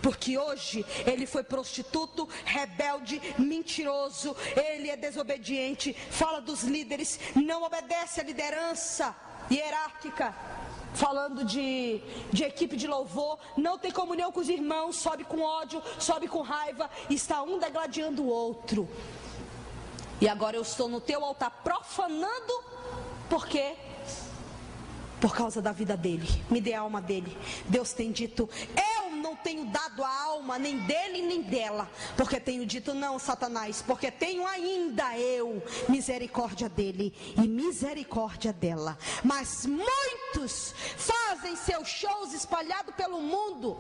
porque hoje ele foi prostituto, rebelde, mentiroso, ele é desobediente, fala dos líderes, não obedece à liderança hierárquica, falando de equipe de louvor, não tem comunhão com os irmãos, sobe com ódio, sobe com raiva, está um degladiando o outro. E agora eu estou no teu altar profanando, por quê? Por causa da vida dele. Me dê a alma dele. Deus tem dito: eu não tenho dado a alma nem dele nem dela, porque tenho dito não, Satanás, porque tenho ainda eu misericórdia dele e misericórdia dela. Mas muitos fazem seus shows espalhados pelo mundo,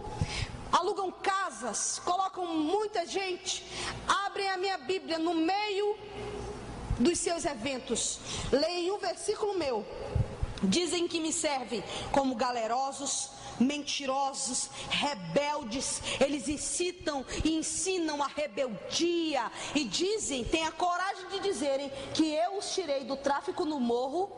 alugam casas, colocam muita gente, abrem a minha Bíblia no meio dos seus eventos, leem um versículo meu. Dizem que me servem como galerosos, mentirosos, rebeldes. Eles incitam e ensinam a rebeldia. E dizem, têm a coragem de dizerem que eu os tirei do tráfico no morro,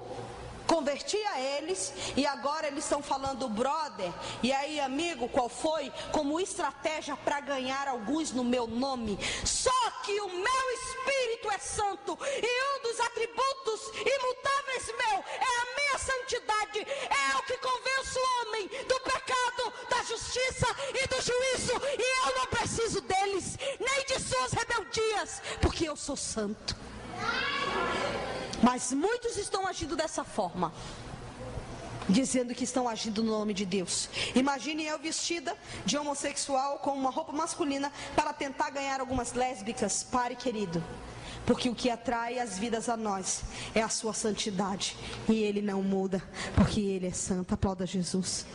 converti a eles, e agora eles estão falando brother, e aí amigo, qual foi? Como estratégia para ganhar alguns no meu nome. Só que o meu Espírito é santo, e um dos atributos imutáveis meu é a minha santidade. É o que convence o homem do pecado, da justiça e do juízo, e eu não preciso deles, nem de suas rebeldias, porque eu sou santo. Mas muitos estão agindo dessa forma, dizendo que estão agindo no nome de Deus. Imagine eu vestida de homossexual com uma roupa masculina para tentar ganhar algumas lésbicas. Pare, querido, porque o que atrai as vidas a nós é a sua santidade, e ele não muda, porque ele é santo. Aplauda Jesus.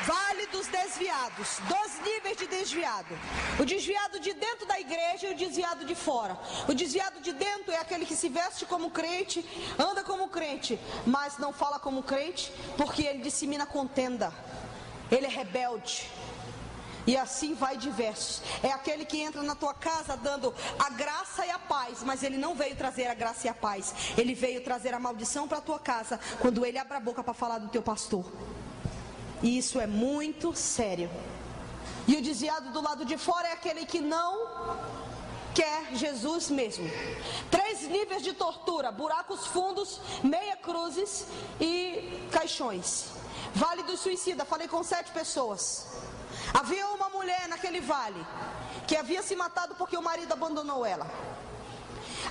Vale dos desviados, 2 níveis de desviado: o desviado de dentro da igreja e o desviado de fora. O desviado de dentro é aquele que se veste como crente, anda como crente, mas não fala como crente, porque ele dissemina contenda, ele é rebelde. E assim vai diversos. É aquele que entra na tua casa dando a graça e a paz, mas ele não veio trazer a graça e a paz, ele veio trazer a maldição para a tua casa, quando ele abre a boca para falar do teu pastor. E isso é muito sério. E o desviado do lado de fora é aquele que não quer Jesus mesmo. 3 níveis de tortura: buracos fundos, meia cruzes e caixões. Vale do suicida, falei com 7 pessoas. Havia uma mulher naquele vale que havia se matado porque o marido abandonou ela.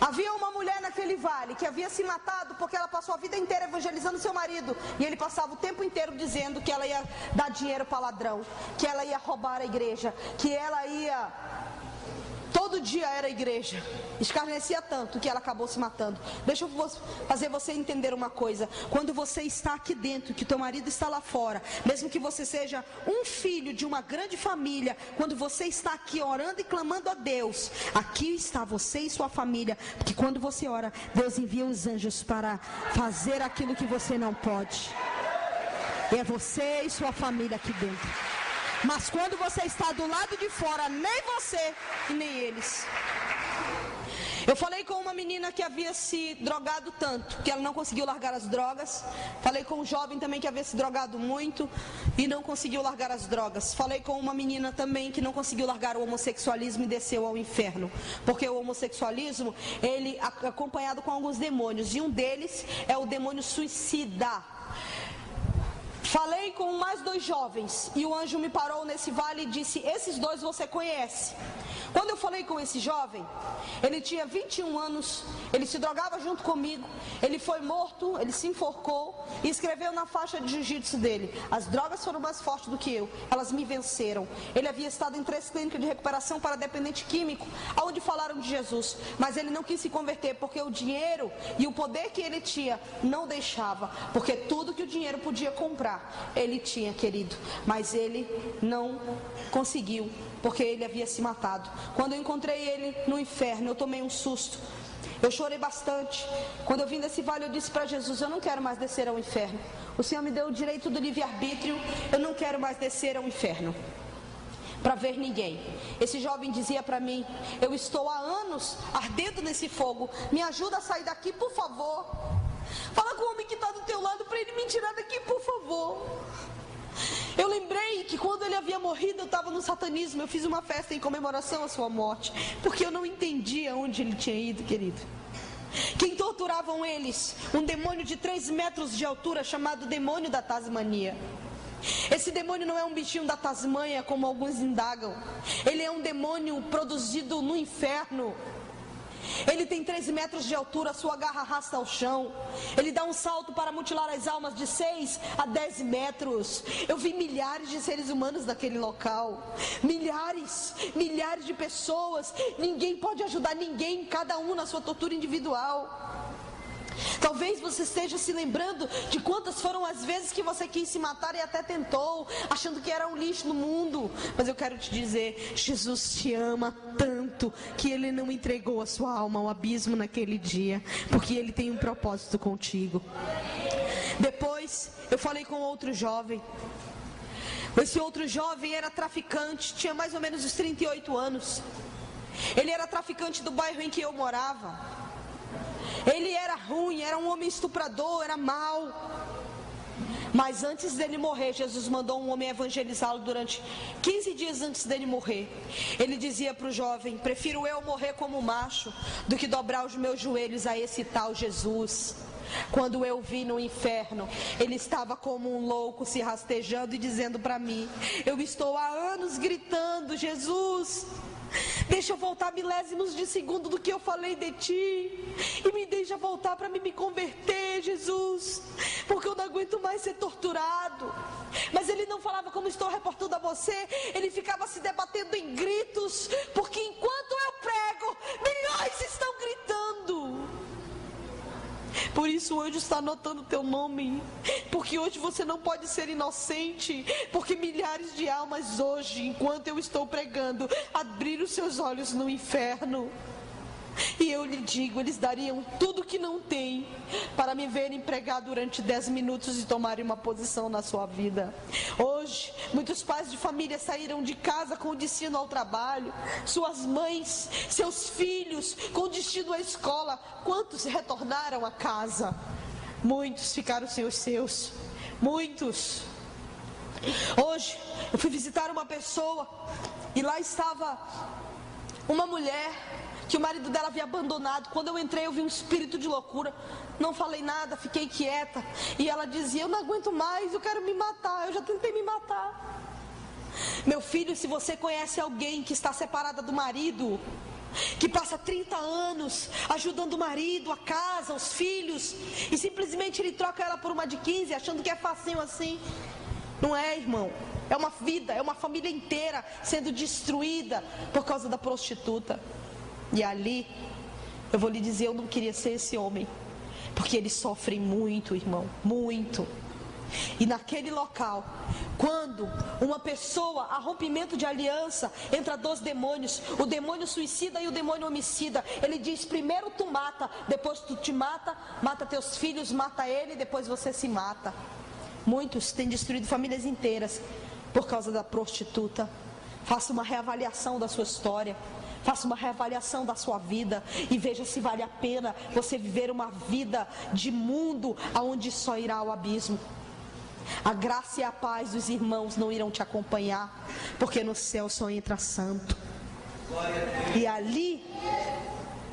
Havia uma mulher naquele vale que havia se matado porque ela passou a vida inteira evangelizando seu marido, e ele passava o tempo inteiro dizendo que ela ia dar dinheiro para ladrão, que ela ia roubar a igreja, que ela ia... Todo dia era a igreja. Escarnecia tanto que ela acabou se matando. Deixa eu fazer você entender uma coisa: quando você está aqui dentro, que teu marido está lá fora, mesmo que você seja um filho de uma grande família, quando você está aqui orando e clamando a Deus, aqui está você e sua família, porque quando você ora, Deus envia os anjos para fazer aquilo que você não pode. E é você e sua família aqui dentro. Mas quando você está do lado de fora, nem você e nem eles. Eu falei com uma menina que havia se drogado tanto que ela não conseguiu largar as drogas. Falei com um jovem também que havia se drogado muito e não conseguiu largar as drogas. Falei com uma menina também que não conseguiu largar o homossexualismo e desceu ao inferno, porque o homossexualismo, ele é acompanhado com alguns demônios, e um deles é o demônio suicida. Falei com mais 2 jovens e o anjo me parou nesse vale e disse: esses 2 você conhece. Quando eu falei com esse jovem, ele tinha 21 anos, ele se drogava junto comigo, ele foi morto, ele se enforcou e escreveu na faixa de jiu-jitsu dele: as drogas foram mais fortes do que eu, elas me venceram. Ele havia estado em 3 clínicas de recuperação para dependente químico, onde falaram de Jesus, mas ele não quis se converter porque o dinheiro e o poder que ele tinha não deixava, porque tudo que o dinheiro podia comprar, ele tinha, querido, mas ele não conseguiu, porque ele havia se matado. Quando eu encontrei ele no inferno, eu tomei um susto, eu chorei bastante. Quando eu vim desse vale, eu disse para Jesus: eu não quero mais descer ao inferno, o Senhor me deu o direito do livre-arbítrio, eu não quero mais descer ao inferno para ver ninguém. Esse jovem dizia para mim: eu estou há anos ardendo nesse fogo, me ajuda a sair daqui, por favor. Fala com o homem que está do teu lado para ele me tirar daqui, por favor. Eu lembrei que quando ele havia morrido, eu estava no satanismo. Eu fiz uma festa em comemoração à sua morte, porque eu não entendia onde ele tinha ido, querido. Quem torturavam eles? Um demônio de 3 metros de altura, chamado demônio da Tasmania. Esse demônio não é um bichinho da Tasmânia, como alguns indagam. Ele é um demônio produzido no inferno. Ele tem 3 metros de altura, sua garra arrasta ao chão. Ele dá um salto para mutilar as almas de 6 a 10 metros. Eu vi milhares de seres humanos naquele local. Milhares de pessoas. Ninguém pode ajudar ninguém, cada um na sua tortura individual. Talvez você esteja se lembrando de quantas foram as vezes que você quis se matar e até tentou, achando que era um lixo no mundo. Mas eu quero te dizer, Jesus te ama tanto que Ele não entregou a sua alma ao abismo naquele dia, porque Ele tem um propósito contigo. Depois eu falei com outro jovem. Esse outro jovem era traficante, tinha mais ou menos uns 38 anos. Ele era traficante do bairro em que eu morava. Ele era ruim, era um homem estuprador, era mau. Mas antes dele morrer, Jesus mandou um homem evangelizá-lo durante 15 dias antes dele morrer. Ele dizia para o jovem: prefiro eu morrer como macho do que dobrar os meus joelhos a esse tal Jesus. Quando eu vi no inferno, ele estava como um louco se rastejando e dizendo para mim: eu estou há anos gritando: Jesus, deixa eu voltar milésimos de segundo do que eu falei de ti, e me deixa voltar para me converter, Jesus, porque eu não aguento mais ser torturado. Mas ele não falava como estou reportando a você, ele ficava se debatendo em gritos, porque enquanto eu prego, milhões estão gritando. Por isso o anjo está anotando teu nome, porque hoje você não pode ser inocente, porque milhares de almas hoje, enquanto eu estou pregando, abriram seus olhos no inferno. E eu lhe digo, eles dariam tudo que não têm para me verem pregar durante 10 minutos e tomarem uma posição na sua vida. Hoje, muitos pais de família saíram de casa com destino ao trabalho, suas mães, seus filhos com destino à escola. Quantos retornaram a casa? Muitos ficaram sem os seus, muitos. Hoje, eu fui visitar uma pessoa e lá estava uma mulher que o marido dela havia abandonado. Quando eu entrei, eu vi um espírito de loucura. Não falei nada, fiquei quieta. E ela dizia: eu não aguento mais, eu quero me matar, eu já tentei me matar. Meu filho, se você conhece alguém que está separada do marido, que passa 30 anos ajudando o marido, a casa, os filhos, e simplesmente ele troca ela por uma de 15, achando que é facinho assim. Não é, irmão. É uma vida, é uma família inteira sendo destruída por causa da prostituta. E ali, eu vou lhe dizer, eu não queria ser esse homem, porque eles sofrem muito, irmão, muito. E naquele local, quando uma pessoa, a rompimento de aliança, entra 2 demônios, o demônio suicida e o demônio homicida. Ele diz: primeiro tu mata, depois tu te mata, mata teus filhos, mata ele, depois você se mata. Muitos têm destruído famílias inteiras por causa da prostituta. Faça uma reavaliação da sua história. Faça uma reavaliação da sua vida e veja se vale a pena você viver uma vida de mundo aonde só irá ao abismo. A graça e a paz dos irmãos não irão te acompanhar, porque no céu só entra santo. E ali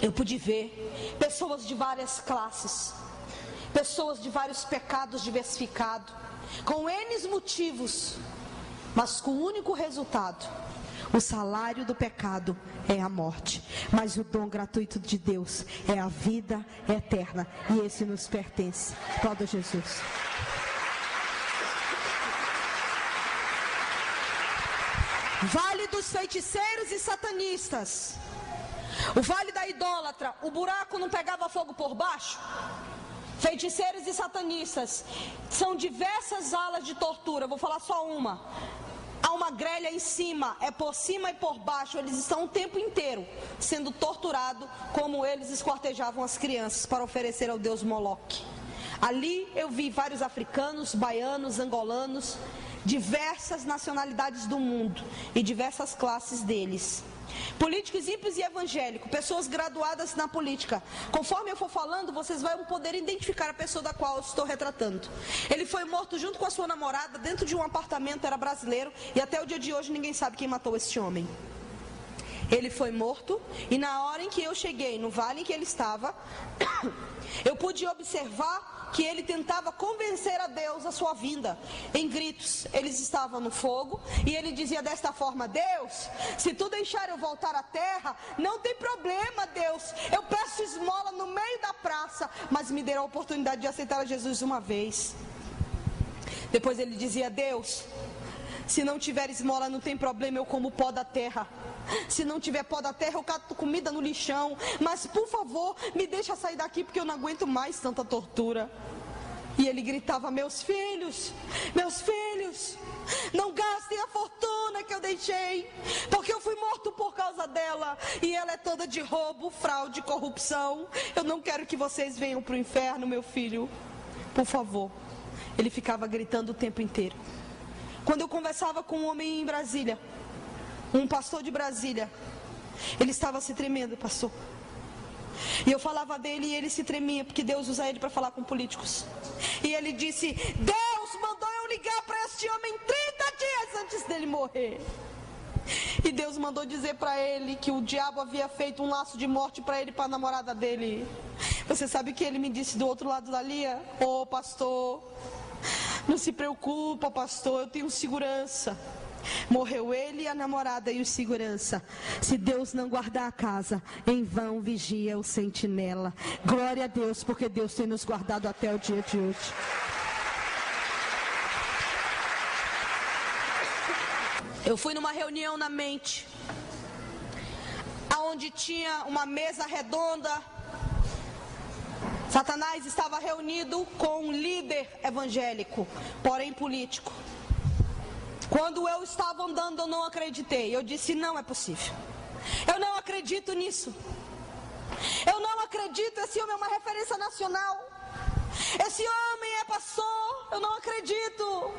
eu pude ver pessoas de várias classes, pessoas de vários pecados diversificados, com N motivos, mas com o único resultado: o salário do pecado é a morte, mas o dom gratuito de Deus é a vida eterna, e esse nos pertence. Aplauda Jesus. Vale dos feiticeiros e satanistas, o vale da idólatra, o buraco não pegava fogo por baixo? Feiticeiros e satanistas, são diversas alas de tortura, vou falar só uma. Há uma grelha em cima, é por cima e por baixo, eles estão o tempo inteiro sendo torturados, como eles esquartejavam as crianças para oferecer ao deus Moloque. Ali eu vi vários africanos, baianos, angolanos, diversas nacionalidades do mundo e diversas classes deles. Políticos ímpios e evangélicos, pessoas graduadas na política. Conforme eu for falando, vocês vão poder identificar a pessoa da qual eu estou retratando. Ele foi morto junto com a sua namorada dentro de um apartamento, era brasileiro, e até o dia de hoje ninguém sabe quem matou esse homem. Ele foi morto, e na hora em que eu cheguei no vale em que ele estava, eu pude observar que ele tentava convencer a Deus a sua vinda, em gritos. Eles estavam no fogo, e ele dizia desta forma: Deus, se tu deixar eu voltar à terra, não tem problema, Deus, eu peço esmola no meio da praça, mas me dê a oportunidade de aceitar a Jesus uma vez. Depois ele dizia: Deus, se não tiver esmola não tem problema, eu como pó da terra. Se não tiver pó da terra, eu cato comida no lixão. Mas por favor, me deixa sair daqui, porque eu não aguento mais tanta tortura. E ele gritava: meus filhos, não gastem a fortuna que eu deixei, porque eu fui morto por causa dela, e ela é toda de roubo, fraude, corrupção. Eu não quero que vocês venham para o inferno, meu filho, por favor. Ele ficava gritando o tempo inteiro. Quando eu conversava com um homem em Brasília, um pastor de Brasília, ele estava se tremendo, pastor. E eu falava dele e ele se tremia, porque Deus usa ele para falar com políticos. E ele disse: Deus mandou eu ligar para este homem 30 dias antes dele morrer. E Deus mandou dizer para ele que o diabo havia feito um laço de morte para ele e para a namorada dele. Você sabe o que ele me disse do outro lado da linha? Ô pastor, não se preocupa, pastor, eu tenho segurança. Morreu ele, a namorada e o segurança. Se Deus não guardar a casa, em vão vigia o sentinela. Glória a Deus, porque Deus tem nos guardado até o dia de hoje. Eu fui numa reunião na mente, onde tinha uma mesa redonda. Satanás estava reunido com um líder evangélico, porém político. Quando eu estava andando, eu não acreditei. Eu disse: não é possível. Eu não acredito nisso. Eu não acredito. Esse homem é uma referência nacional. Esse homem é pastor. Eu não acredito.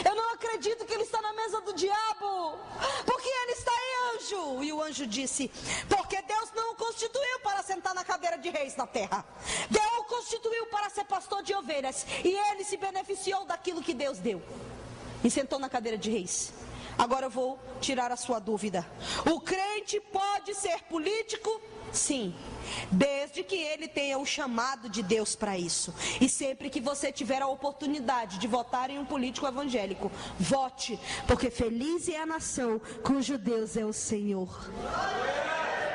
Eu não acredito que ele está na mesa do diabo. Porque ele está em anjo. E o anjo disse: porque Deus não o constituiu para sentar na cadeira de reis na terra. Deus o constituiu para ser pastor de ovelhas. E ele se beneficiou daquilo que Deus deu e sentou na cadeira de reis. Agora eu vou tirar a sua dúvida. O crente pode ser político? Sim, desde que ele tenha o chamado de Deus para isso. E sempre que você tiver a oportunidade de votar em um político evangélico, vote, porque feliz é a nação cujo Deus é o Senhor.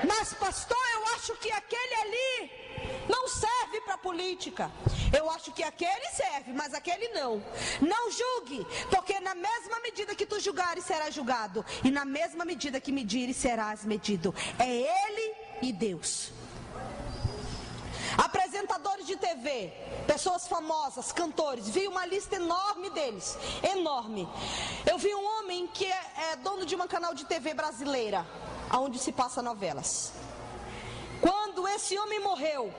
Mas pastor, eu acho que aquele ali não serve para política. Eu acho que aquele serve, mas aquele não. Não julgue, porque na mesma medida que tu julgares, serás julgado, e na mesma medida que medires, serás medido. É ele e Deus. Apresentadores de TV, pessoas famosas, cantores, vi uma lista enorme deles, enorme. Eu vi um homem que é dono de um canal de TV brasileira, onde se passa novelas. Quando esse homem morreu,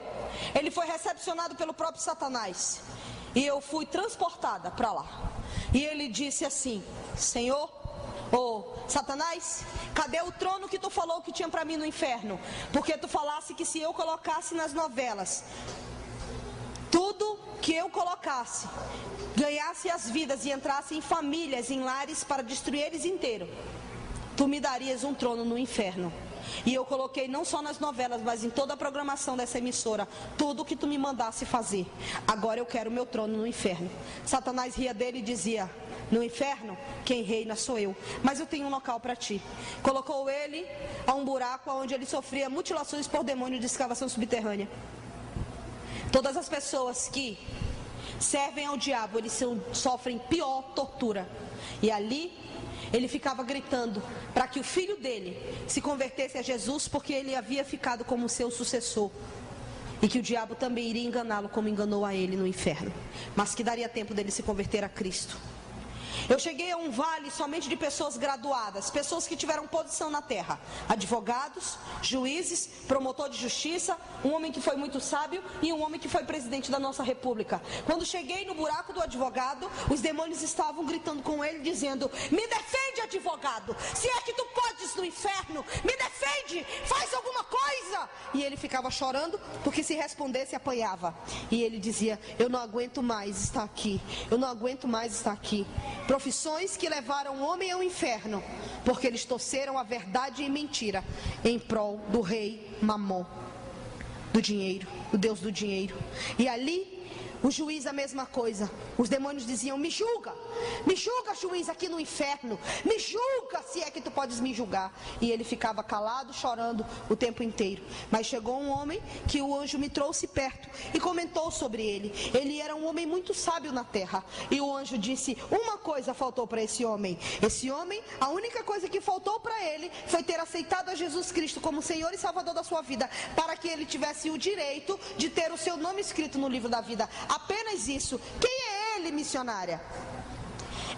ele foi recepcionado pelo próprio Satanás. E eu fui transportada para lá. E ele disse assim: Senhor, Satanás, cadê o trono que tu falou que tinha para mim no inferno? Porque tu falasse que se eu colocasse nas novelas tudo que eu colocasse, ganhasse as vidas e entrasse em famílias, em lares para destruir eles inteiros, tu me darias um trono no inferno. E eu coloquei não só nas novelas, mas em toda a programação dessa emissora, tudo que tu me mandasse fazer. Agora eu quero o meu trono no inferno. Satanás ria dele e dizia: no inferno, quem reina sou eu, mas eu tenho um local para ti. Colocou ele a um buraco onde ele sofria mutilações por demônio de escavação subterrânea. Todas as pessoas que servem ao diabo, eles sofrem pior tortura. E ali ele ficava gritando para que o filho dele se convertesse a Jesus, porque ele havia ficado como seu sucessor. E que o diabo também iria enganá-lo como enganou a ele no inferno, mas que daria tempo dele se converter a Cristo. Eu cheguei a um vale somente de pessoas graduadas, pessoas que tiveram posição na terra, advogados, juízes, promotor de justiça, um homem que foi muito sábio e um homem que foi presidente da nossa república. Quando cheguei no buraco do advogado, os demônios estavam gritando com ele, dizendo: me defende, advogado, se é que tu podes no inferno, me defende, faz alguma coisa. E ele ficava chorando, porque se respondesse apanhava. E ele dizia: eu não aguento mais estar aqui, eu não aguento mais estar aqui. Profissões que levaram o homem ao inferno, porque eles torceram a verdade em mentira, em prol do rei Mamon, do dinheiro, o Deus do dinheiro. E ali, o juiz a mesma coisa. Os demônios diziam: me julga, juiz, aqui no inferno, me julga, se é que tu podes me julgar. E ele ficava calado, chorando o tempo inteiro. Mas chegou um homem que o anjo me trouxe perto e comentou sobre ele. Ele era um homem muito sábio na terra. E o anjo disse: uma coisa faltou para esse homem. Esse homem, a única coisa que faltou para ele foi ter aceitado a Jesus Cristo como Senhor e Salvador da sua vida, para que ele tivesse o direito de ter o seu nome escrito no livro da vida. Apenas isso. Quem é ele, missionária?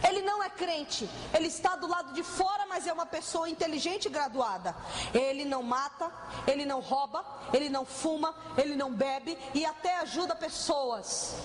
Ele não é crente, ele está do lado de fora, mas é uma pessoa inteligente e graduada. Ele não mata, ele não rouba, ele não fuma, ele não bebe e até ajuda pessoas.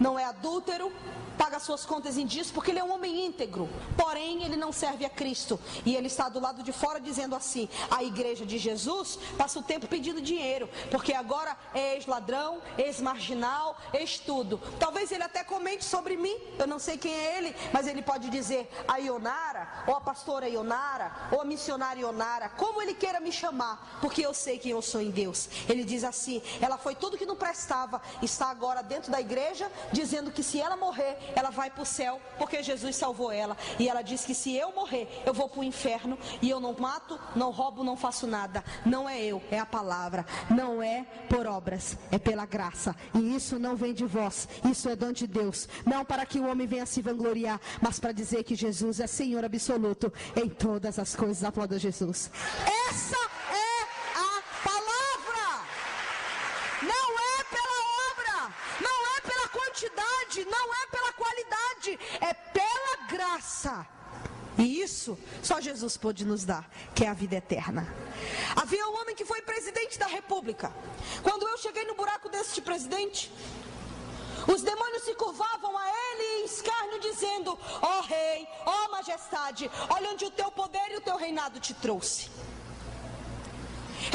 Não é adúltero, paga suas contas em dias, porque ele é um homem íntegro. Porém, ele não serve a Cristo. E ele está do lado de fora dizendo assim: a igreja de Jesus passa o tempo pedindo dinheiro, porque agora é ex-ladrão, ex-marginal, ex-tudo. Talvez ele até comente sobre mim, eu não sei quem é ele, mas ele pode dizer a Ionara, ou a pastora Ionara, ou a missionária Ionara, como ele queira me chamar, porque eu sei quem eu sou em Deus. Ele diz assim: ela foi tudo que não prestava, está agora dentro da igreja, dizendo que se ela morrer, ela vai para o céu, porque Jesus salvou ela. E ela diz que se eu morrer, eu vou para o inferno. E eu não mato, não roubo, não faço nada. Não é eu, é a palavra. Não é por obras, é pela graça. E isso não vem de vós, isso é dom de Deus. Não para que o homem venha se vangloriar, mas para dizer que Jesus é Senhor absoluto em todas as coisas. Aplauda Jesus. Essa é a palavra. Não é pela obra, não é pela quantidade, não é pela qualidade, é pela graça. E isso só Jesus pôde nos dar, que é a vida eterna. Havia um homem que foi presidente da república. Quando eu cheguei no buraco deste presidente, os demônios se curvavam a ele em escárnio, dizendo: ó rei, ó majestade, olha onde o teu poder e o teu reinado te trouxe.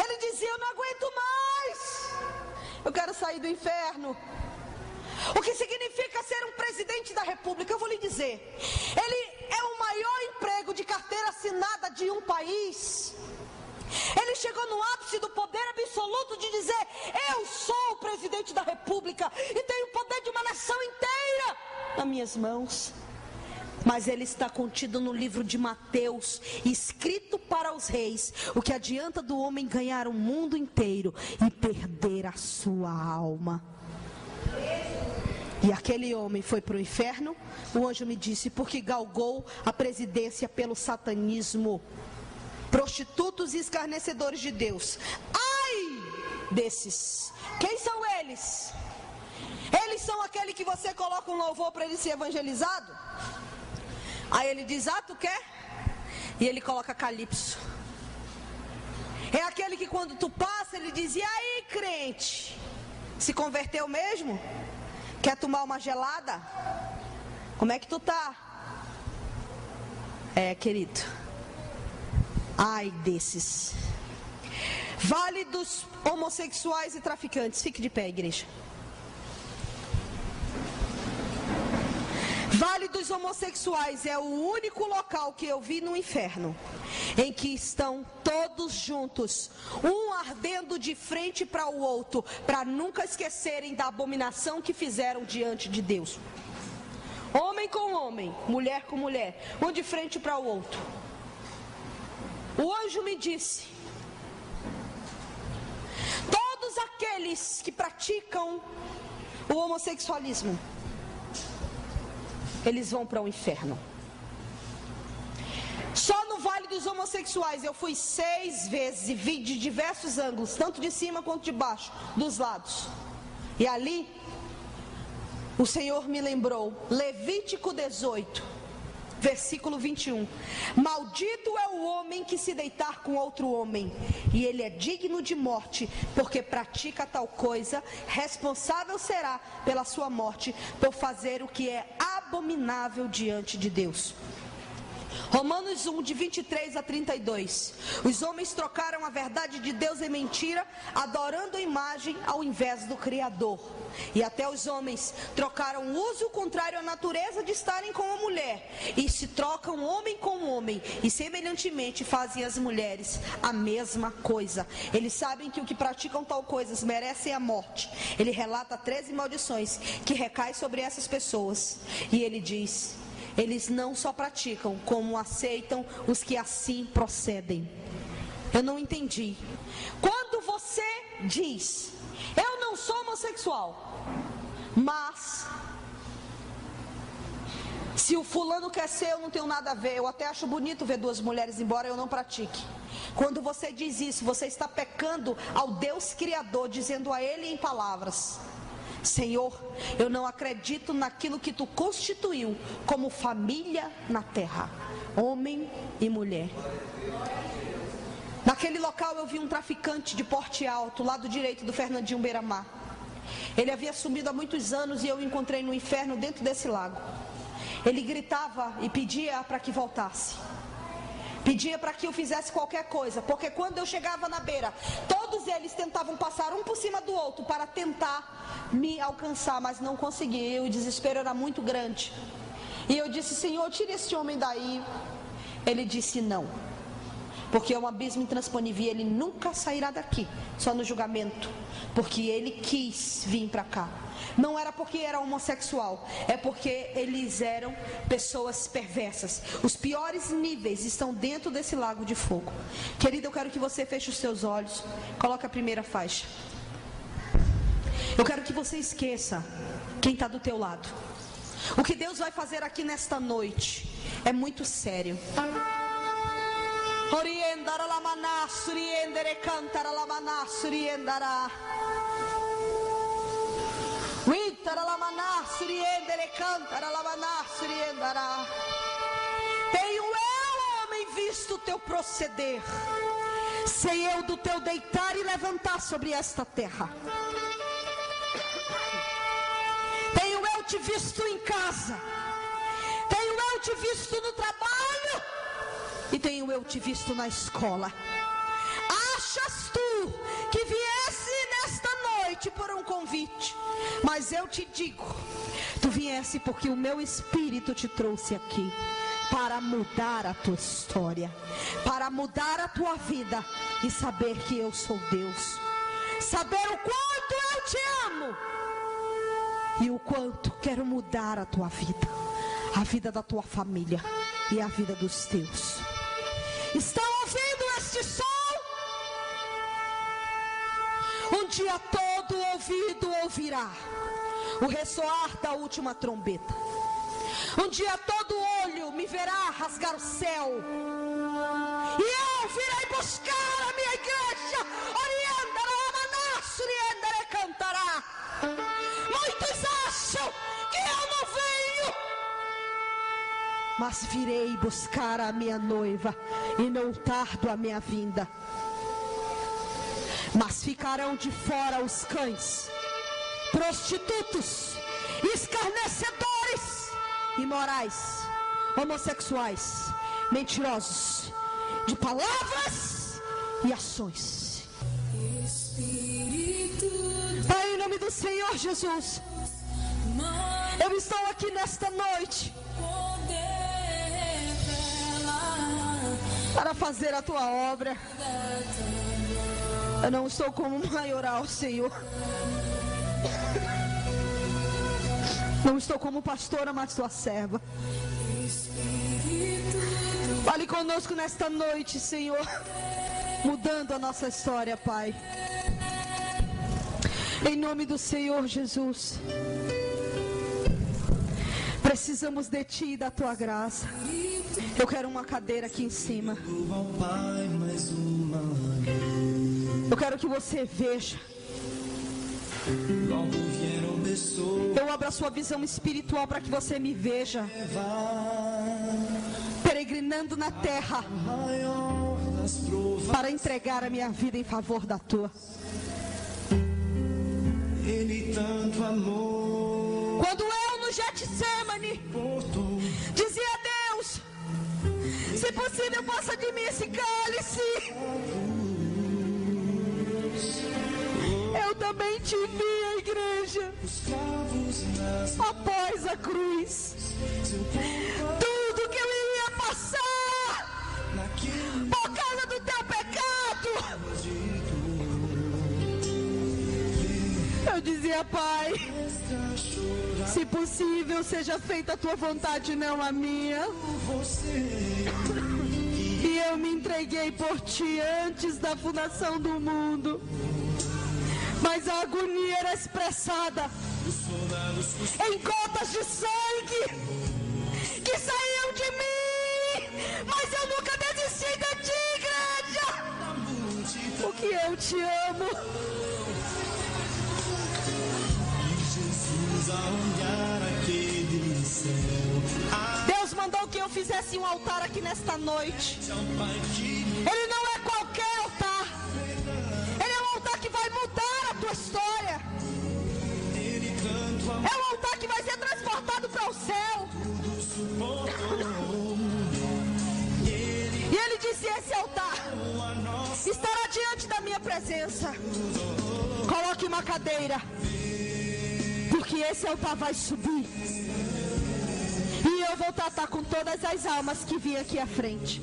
Ele dizia: eu não aguento mais, eu quero sair do inferno. O que significa ser um presidente da república? Eu vou lhe dizer: ele é o maior emprego de carteira assinada de um país. Ele chegou no ápice do poder absoluto de dizer: eu sou o presidente da república e tenho o poder de uma nação inteira nas minhas mãos. Mas ele está contido no livro de Mateus, escrito para os reis: o que adianta do homem ganhar o mundo inteiro e perder a sua alma? E aquele homem foi para o inferno, o anjo me disse, porque galgou a presidência pelo satanismo. Prostitutos e escarnecedores de Deus. Ai desses! Quem são eles? Eles são aquele que você coloca um louvor para ele ser evangelizado? Aí ele diz: ah, tu quer? E ele coloca calypso. É aquele que quando tu passa, ele diz: e aí, crente? Se converteu mesmo? Quer tomar uma gelada? Como é que tu tá? É, querido. Ai desses. Vale dos homossexuais e traficantes. Fique de pé, igreja. Vale dos homossexuais é o único local que eu vi no inferno em que estão todos juntos, um ardendo de frente para o outro, para nunca esquecerem da abominação que fizeram diante de Deus. Homem com homem, mulher com mulher, um de frente para o outro. O anjo me disse: todos aqueles que praticam o homossexualismo, eles vão para o inferno. Só no Vale dos Homossexuais eu fui 6 vezes e vi de diversos ângulos, tanto de cima quanto de baixo, dos lados. E ali, o Senhor me lembrou, Levítico 18, versículo 21. Maldito é o homem que se deitar com outro homem, e ele é digno de morte, porque pratica tal coisa, responsável será pela sua morte, por fazer o que é abominável diante de Deus. Romanos 1, de 23 a 32. Os homens trocaram a verdade de Deus em mentira, adorando a imagem ao invés do Criador. E até os homens trocaram o uso contrário à natureza de estarem com a mulher, e se trocam homem com homem, e semelhantemente fazem as mulheres a mesma coisa. Eles sabem que o que praticam tal coisas merecem a morte. Ele relata 13 maldições que recaem sobre essas pessoas. E ele diz: eles não só praticam, como aceitam os que assim procedem. Eu não entendi. Quando você diz: eu não sou homossexual, mas se o fulano quer ser, eu não tenho nada a ver. Eu até acho bonito ver 2 mulheres, embora eu não pratique. Quando você diz isso, você está pecando ao Deus Criador, dizendo a Ele em palavras: Senhor, eu não acredito naquilo que Tu constituiu como família na terra, homem e mulher. Naquele local eu vi um traficante de porte alto, lado direito do Fernandinho Beiramar. Ele havia sumido há muitos anos e eu o encontrei no inferno dentro desse lago. Ele gritava e pedia para que voltasse. Pedia para que eu fizesse qualquer coisa, porque quando eu chegava na beira, todos eles tentavam passar um por cima do outro para tentar me alcançar, mas não conseguia. O desespero era muito grande. E eu disse: Senhor, tire esse homem daí. Ele disse: não, porque é um abismo intransponível e ele nunca sairá daqui, só no julgamento, porque ele quis vir para cá. Não era porque era homossexual, é porque eles eram pessoas perversas. Os piores níveis estão dentro desse lago de fogo. Querida, eu quero que você feche os seus olhos. Coloca a primeira faixa. Eu quero que você esqueça quem está do teu lado. O que Deus vai fazer aqui nesta noite é muito sério. Tenho eu, homem, visto o teu proceder, sei eu do teu deitar e levantar sobre esta terra. Tenho eu te visto em casa, tenho eu te visto no trabalho, e tenho eu te visto na escola. Achas tu que viesse nesta noite por um convite? Mas eu te digo, tu viesse porque o meu Espírito te trouxe aqui para mudar a tua história, para mudar a tua vida e saber que eu sou Deus, saber o quanto eu te amo e o quanto quero mudar a tua vida, a vida da tua família e a vida dos teus. Estão ouvindo este som? Um dia todo ouvido ouvirá o ressoar da última trombeta. Um dia todo olho me verá rasgar o céu, e eu virei buscar a minha igreja. Cantará. Muitos acham que eu não venho, mas virei buscar a minha noiva, e não tardo a minha vinda. Mas ficarão de fora os cães, prostitutos, escarnecedores, imorais, homossexuais, mentirosos, de palavras e ações. Pai, em nome do Senhor Jesus, eu estou aqui nesta noite para fazer a tua obra. Eu não estou como maioral, Senhor. Não estou como pastora, mas tua serva. Fale conosco nesta noite, Senhor, mudando a nossa história, Pai. Em nome do Senhor Jesus. Precisamos de Ti e da Tua graça. Eu quero uma cadeira aqui em cima. Eu quero que você veja. Eu abro a sua visão espiritual para que você me veja peregrinando na terra para entregar a minha vida em favor da tua. Ele tanto amou. Quando eu no Getsemane dizia a Deus, se possível passa de mim esse cálice, eu também te vi, a igreja, após a cruz. Tudo que eu iria passar por causa do teu pecado. Eu dizia, Pai, se possível seja feita a tua vontade, não a minha. E eu me entreguei por ti antes da fundação do mundo. Mas a agonia era expressada em gotas de sangue que saíam de mim. Mas eu nunca desisti de ti, igreja, porque eu te amo. Deus mandou que eu fizesse um altar aqui nesta noite. Ele não é qualquer altar. Ele é um altar que vai mudar a tua história. É um altar que vai ser transportado para o céu. E ele disse: esse altar estará diante da minha presença. Coloque uma cadeira, porque esse altar vai subir. E eu vou tratar com todas as almas que vêm aqui à frente.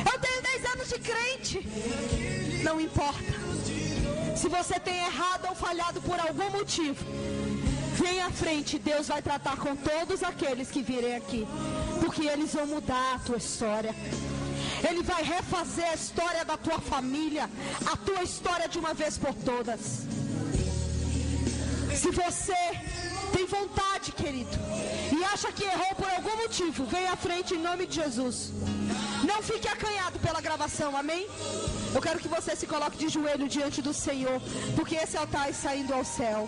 Eu tenho 10 anos de crente. Não importa. Se você tem errado ou falhado por algum motivo, vem à frente. Deus vai tratar com todos aqueles que virem aqui, porque eles vão mudar a tua história. Ele vai refazer a história da tua família, a tua história de uma vez por todas. Se você tem vontade, querido, e acha que errou por algum motivo, vem à frente em nome de Jesus. Não fique acanhado pela gravação, amém? Eu quero que você se coloque de joelho diante do Senhor, porque esse altar está indo ao céu.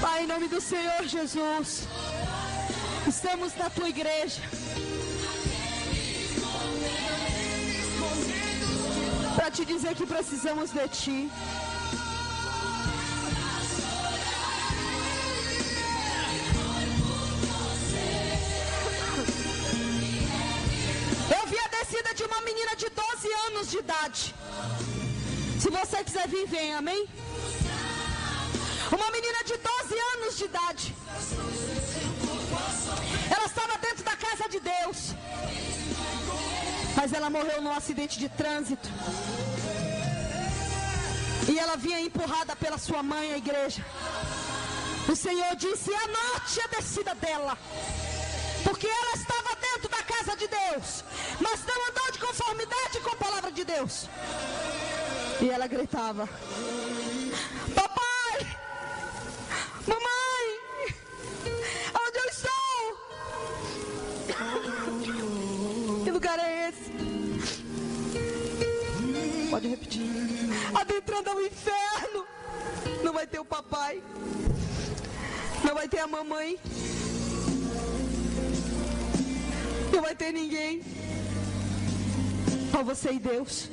Pai, em nome do Senhor Jesus, estamos na tua igreja para te dizer que precisamos de ti. Eu vi a descida de uma menina de 12 anos de idade. Se você quiser vir, vem, amém? Uma menina de 12 anos de idade. Ela estava dentro da casa de Deus, mas ela morreu num acidente de trânsito. E ela vinha empurrada pela sua mãe à igreja. O Senhor disse: anote a descida dela, porque ela estava dentro da casa de Deus, mas não andou de conformidade com a palavra de Deus. E ela gritava: papai, mamãe, onde eu estou? Que lugar é esse? Pode repetir. Adentrando ao inferno. Não vai ter o papai, não vai ter a mamãe, não vai ter ninguém. Só você e Deus.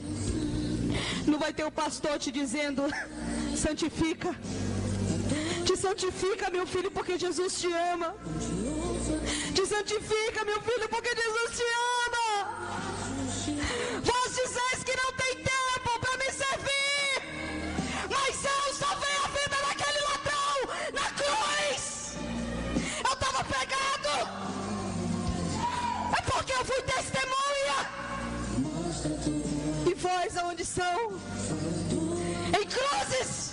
Não vai ter o pastor te dizendo: santifica, te santifica, meu filho, porque Jesus te ama. Te santifica, meu filho, porque Jesus te ama. Vós dizes que não tem tempo para me servir, mas eu salvei a vida daquele ladrão na cruz. Eu estava pegado. É porque eu fui onde estão? Em cruzes,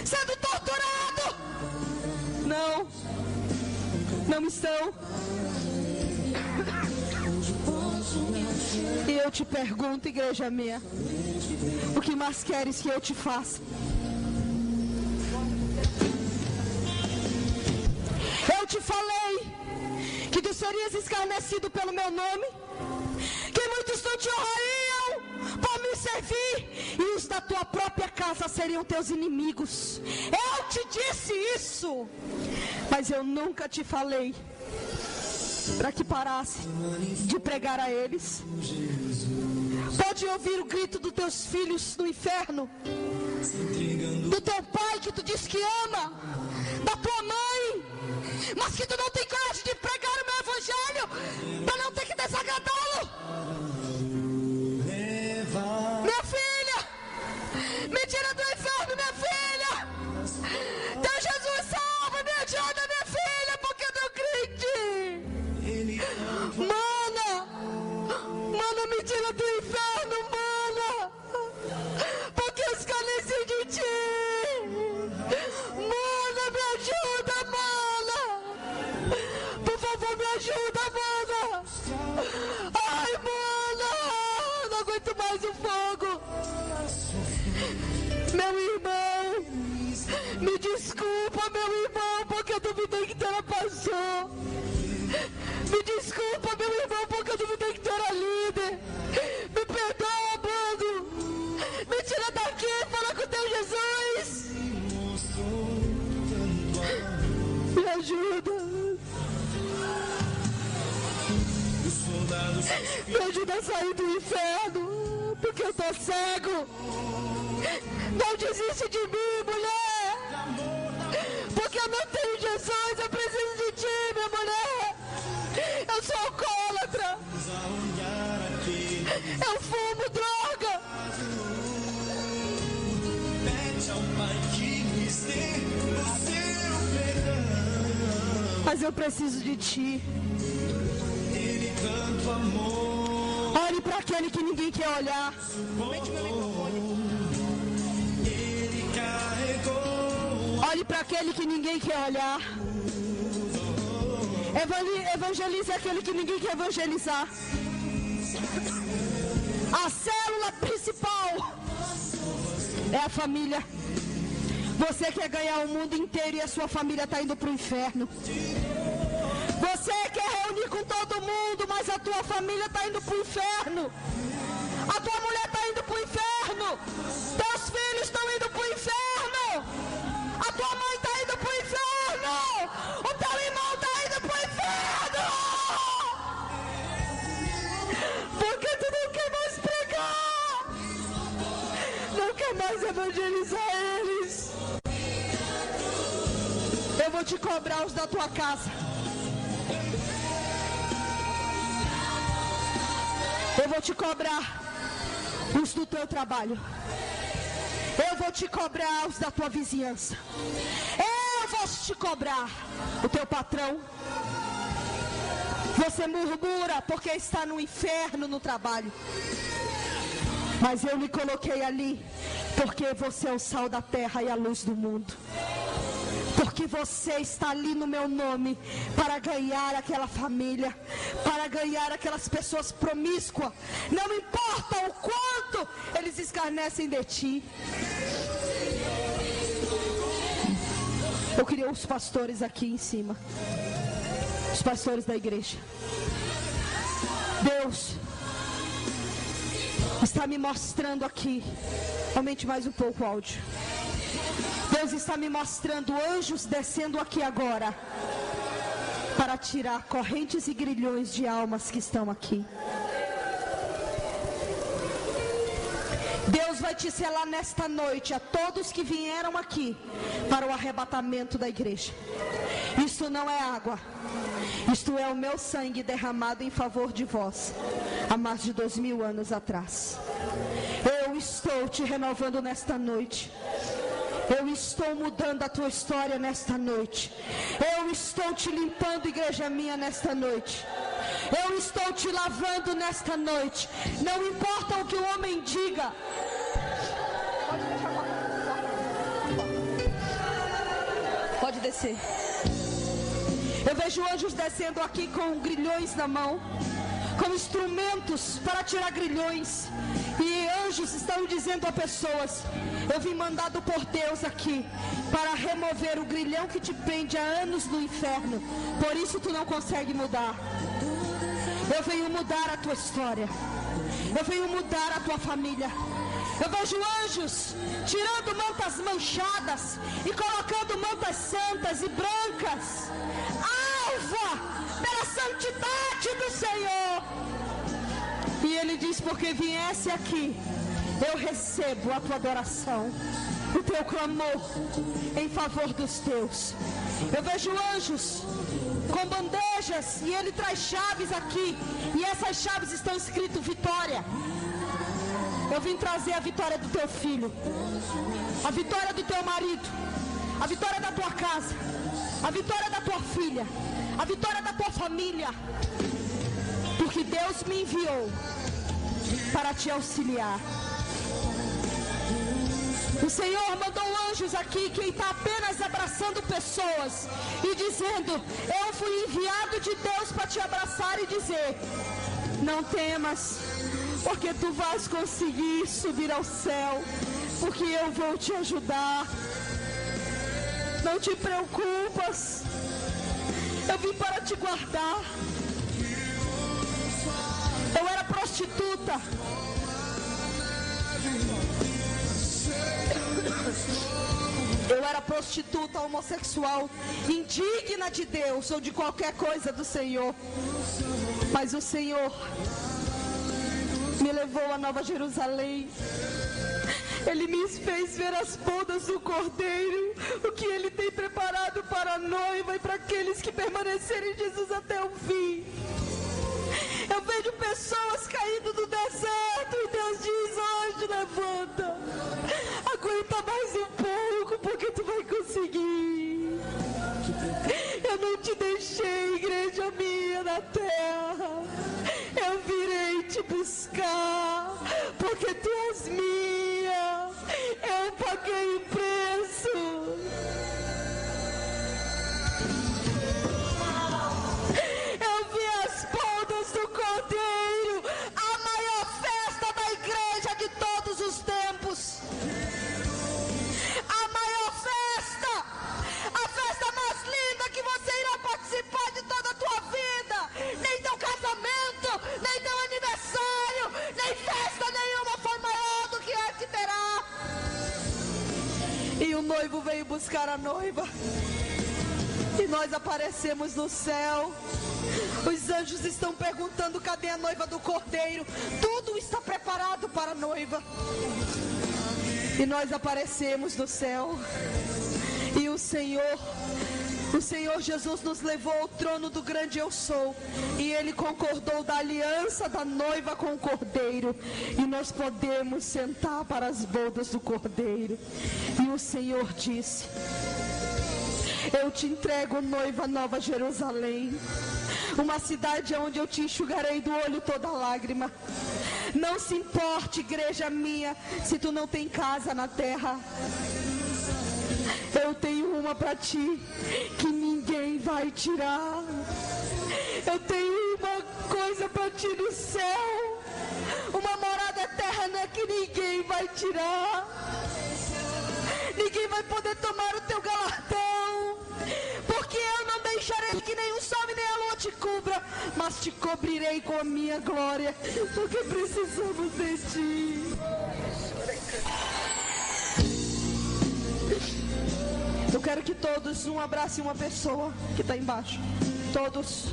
sendo torturados. Não estão. E eu te pergunto, igreja minha, o que mais queres que eu te faça? Eu te falei que tu serias escarnecido pelo meu nome, que muitos não te honrariam por me servir, e os da tua própria casa seriam teus inimigos. Eu te disse isso, mas eu nunca te falei para que parasse de pregar a eles. Pode ouvir o grito dos teus filhos no inferno, do teu pai que tu diz que ama, da tua mãe, mas que tu não tem coragem de pregar o meu evangelho para não ter que desagradá-lo. Minha filha, me tira do inferno, minha filha. Teu Jesus salva, me ajuda, minha filha, porque eu não crente. Mana, me tira do inferno, mana, porque eu escarneci de ti. Mana, me ajuda, mana. Por favor, me ajuda, mana. Ai, mana, não aguento mais o fogo. Meu irmão, me desculpa, meu irmão, porque eu duvidei que tu era pastor. Me desculpa, meu irmão, porque eu duvidei que tu era líder. Me perdoa, mano. Me tira daqui, fala com teu Jesus. Me ajuda. Me ajuda a sair do inferno, porque eu tô cego. Não desiste de mim, mulher, porque eu não tenho Jesus. Eu preciso de ti, minha mulher. Eu sou alcoólatra. Eu fumo droga. Mas eu preciso de ti. Olhe para aquele que ninguém quer olhar. Olhe para aquele que ninguém quer olhar. Evangelize aquele que ninguém quer evangelizar. A célula principal é a família. Você quer ganhar o mundo inteiro e a sua família está indo para o inferno. Você quer reunir com todo mundo, mas a tua família está indo para o inferno. A tua mulher está indo para o inferno. Teus filhos estão indo para o inferno. A tua mãe está indo para o inferno. O teu irmão está indo para o inferno. Porque tu não quer mais pregar. Não quer mais evangelizar eles. Eu vou te cobrar os da tua casa. Eu vou te cobrar os do teu trabalho. Eu vou te cobrar os da tua vizinhança. Eu vou te cobrar o teu patrão. Você murmura porque está no inferno no trabalho. Mas eu me coloquei ali porque você é o sal da terra e a luz do mundo. Porque você está ali no meu nome para ganhar aquela família, para ganhar aquelas pessoas promíscuas. Não importa o quanto eles escarnecem de ti. Eu queria os pastores aqui em cima, os pastores da igreja. Deus está me mostrando aqui. Aumente mais um pouco o áudio. Deus está me mostrando anjos descendo aqui agora para tirar correntes e grilhões de almas que estão aqui. Deus vai te selar nesta noite a todos que vieram aqui para o arrebatamento da igreja. Isto não é água, isto é o meu sangue derramado em favor de vós há mais de 2000 anos atrás. Eu estou te renovando nesta noite. Eu estou mudando a tua história nesta noite. Eu estou te limpando, igreja minha, nesta noite. Eu estou te lavando nesta noite. Não importa o que o homem diga. Pode descer. Eu vejo anjos descendo aqui com grilhões na mão, com instrumentos para tirar grilhões. E anjos estão dizendo a pessoas: eu vim mandado por Deus aqui para remover o grilhão que te prende há anos no inferno. Por isso tu não consegue mudar. Eu venho mudar a tua história. Eu venho mudar a tua família. Eu vejo anjos tirando mantas manchadas e colocando mantas santas e brancas, alva pela santidade do Senhor. E ele diz: porque viesse aqui, eu recebo a tua adoração, o teu clamor em favor dos teus. Eu vejo anjos com bandejas e ele traz chaves aqui, e essas chaves estão escrito vitória. Eu vim trazer a vitória do teu filho, a vitória do teu marido, a vitória da tua casa, a vitória da tua filha, a vitória da tua família. Porque Deus me enviou para te auxiliar. O Senhor mandou anjos aqui que está apenas abraçando pessoas e dizendo: eu fui enviado de Deus para te abraçar e dizer: não temas, porque tu vais conseguir subir ao céu, porque eu vou te ajudar. Não te preocupas, eu vim para te guardar. Eu era prostituta. Eu era prostituta, homossexual, indigna de Deus ou de qualquer coisa do Senhor. Mas o Senhor me levou a Nova Jerusalém. Ele me fez ver as bodas do Cordeiro, o que Ele tem preparado para a noiva e para aqueles que permanecerem em Jesus até o fim. Eu vejo pessoas caindo no deserto e Deus diz: hoje levanta, aguenta mais um pouco, porque tu vai conseguir. Eu não te deixei, igreja minha na terra. Eu virei te buscar, porque tu és minha. Eu paguei o preço. Eu vi as bodas do Cordeiro, a maior festa da igreja de todos os tempos. A maior festa, a festa mais linda que você irá participar de toda a tua vida. Nem teu casamento, nem teu aniversário, nem festa nenhuma foi maior do que a que terá. E o noivo veio buscar a noiva. E nós aparecemos no céu. Os anjos estão perguntando: cadê a noiva do Cordeiro? Tudo está preparado para a noiva. E nós aparecemos no céu. E o Senhor Jesus nos levou ao trono do grande eu sou. E Ele concordou da aliança da noiva com o Cordeiro. E nós podemos sentar para as bodas do Cordeiro. E o Senhor disse: eu te entrego, noiva, Nova Jerusalém, uma cidade onde eu te enxugarei do olho toda lágrima. Não se importe, igreja minha, se tu não tem casa na terra. Eu tenho uma para ti que ninguém vai tirar. Eu tenho uma coisa para ti no céu, uma morada eterna que ninguém vai tirar. Ninguém vai poder tomar o teu galardão, porque eu não deixarei que nem o sol nem a lua te cubra, mas te cobrirei com a minha glória, porque precisamos de ti. Eu quero que todos abracem uma pessoa que está embaixo. Todos.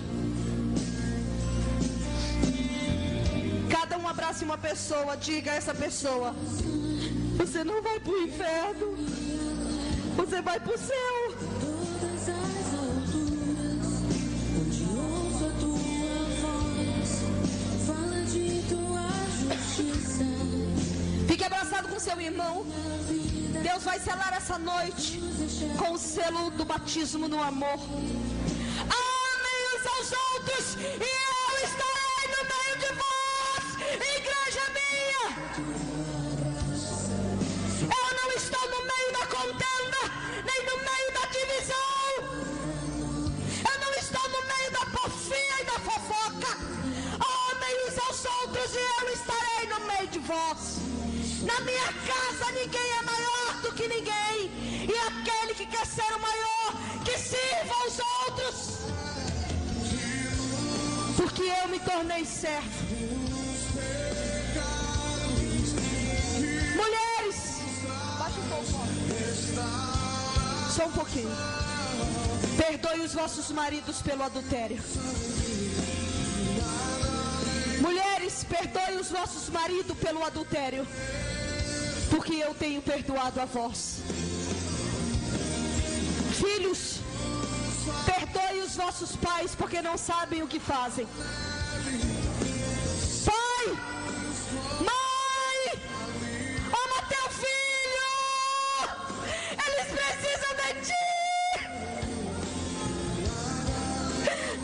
Cada um abrace uma pessoa. Diga a essa pessoa: você não vai para o inferno, você vai para o céu. Todas as alturas, onde ouço a tua voz, fala de tua justiça. Fique abraçado com seu irmão. Deus vai selar essa noite com o selo do batismo no amor. Amém. Os aos outros e eu estarei no meio de vós, igreja minha. Eu não estou no meio da contenda, nem no meio da divisão. Eu não estou no meio da porfia e da fofoca. Amem uns aos outros e eu estarei no meio de vós. Na minha casa ninguém é maior do que ninguém, e aquele que quer ser o maior, que sirva aos outros, porque eu me tornei servo. Mulheres, baixa um pouco, só um pouquinho. Perdoe os vossos maridos pelo adultério. Mulheres, perdoe os vossos maridos pelo adultério, porque eu tenho perdoado a vós. Filhos, perdoe os vossos pais, porque não sabem o que fazem. Pai, mãe, ama teu filho, eles precisam de ti.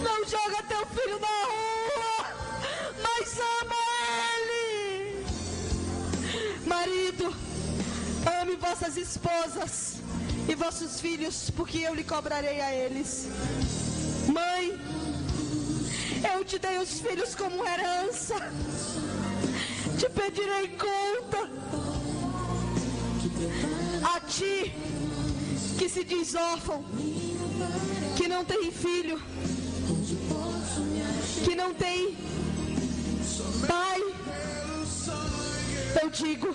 Não joga teu filho na rua, mas ama ele. Marido, ame vossas esposas e vossos filhos, porque eu lhe cobrarei a eles. Mãe, eu te dei os filhos como herança, te pedirei conta. A ti, que se diz órfão, que não tem filho, que não tem pai, eu digo: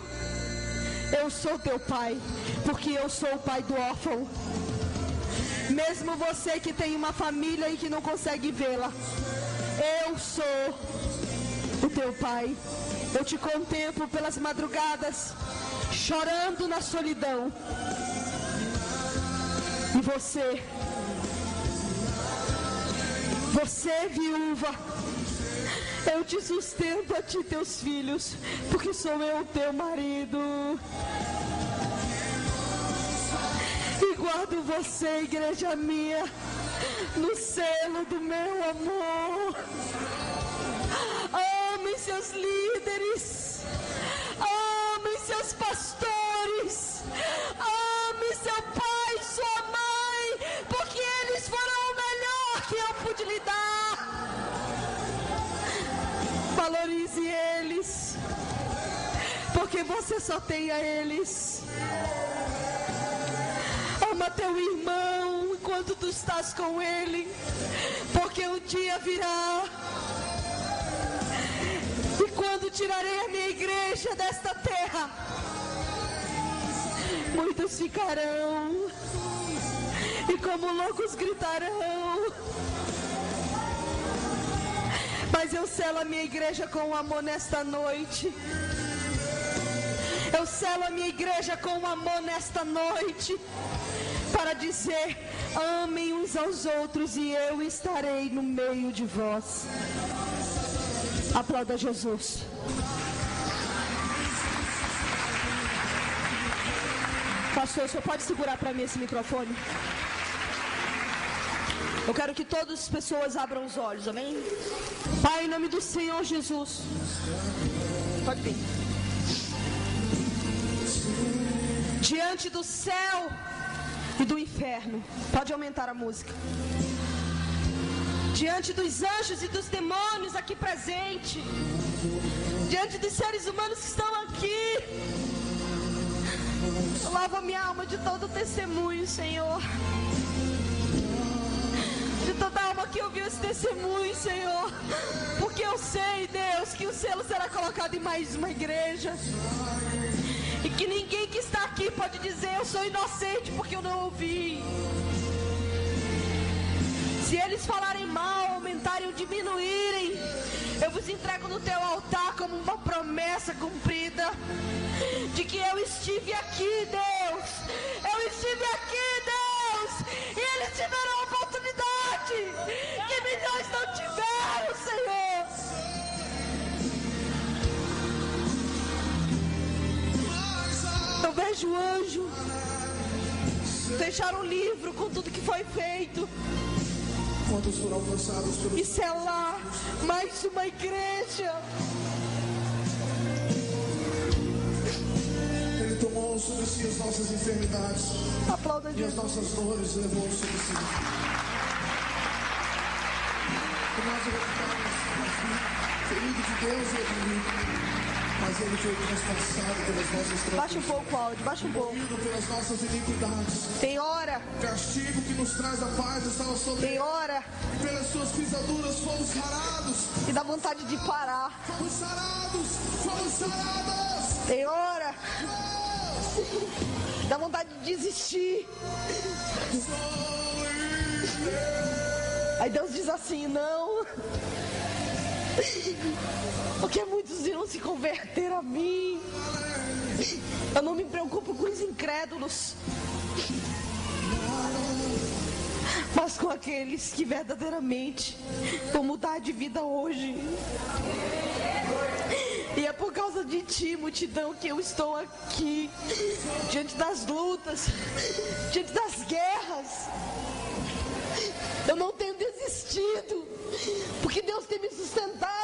eu sou teu pai, porque eu sou o pai do órfão. Mesmo você que tem uma família e que não consegue vê-la, eu sou o teu pai. Eu te contemplo pelas madrugadas, chorando na solidão. E você viúva, eu te sustento a ti, teus filhos, porque sou eu teu marido. E guardo você, igreja minha, no selo do meu amor. Amem seus líderes, amem seus pastores, amem seu pai e sua mãe, porque eles foram o melhor que eu pude lhe dar. Valorize eles, porque você só tem a eles. Ama teu irmão enquanto tu estás com ele, porque um dia virá, e quando tirarei a minha igreja desta terra, muitos ficarão e como loucos gritarão. Mas eu selo a minha igreja com amor nesta noite. Eu selo a minha igreja com amor nesta noite, para dizer: amem uns aos outros e eu estarei no meio de vós. Aplauda Jesus. Pastor, o senhor pode segurar para mim esse microfone? Eu quero que todas as pessoas abram os olhos, amém? Pai, em nome do Senhor Jesus, pode vir. Diante do céu e do inferno, pode aumentar a música. Diante dos anjos e dos demônios aqui presentes, diante dos seres humanos que estão aqui, lava minha alma de todo testemunho, Senhor. De toda alma que ouviu esse testemunho, Senhor, porque eu sei, Deus, que o selo será colocado em mais uma igreja, e que ninguém que está aqui pode dizer: eu sou inocente porque eu não ouvi. Se eles falarem mal, aumentarem ou diminuírem, eu vos entrego no teu altar como uma promessa cumprida, de que eu estive aqui, Deus. Eu estive aqui, Deus, e eles tiveram a oportunidade que milhões não tiveram, Senhor. Eu vejo o anjo fechar um livro com tudo que foi feito. Quantos foram alcançados pelo e selar mais uma igreja. Ele tomou sobre si as nossas enfermidades Aplauda e as Jesus. nossas dores levou sobre si. E nós ficamos feridos de Deus e inimigo, mas ele foi transpassado pelas nossas Baixa um transgressões, pouco o áudio, baixa um pouco. moído pelas nossas iniquidades. Tem hora, O castigo que nos traz a paz estava sobre tem ele. hora Pelas suas pisaduras fomos sarados. que dá vontade de parar. Fomos sarados. Fomos sarados. Tem hora, dá vontade de desistir. Aí Deus diz assim, não. Porque muitos irão se converter a mim. Eu não me preocupo com os incrédulos, mas com aqueles que verdadeiramente vão mudar de vida hoje. E é por causa de ti, multidão, que eu estou aqui, diante das lutas, diante das guerras. Eu não tenho desistido, porque Deus tem me sustentado.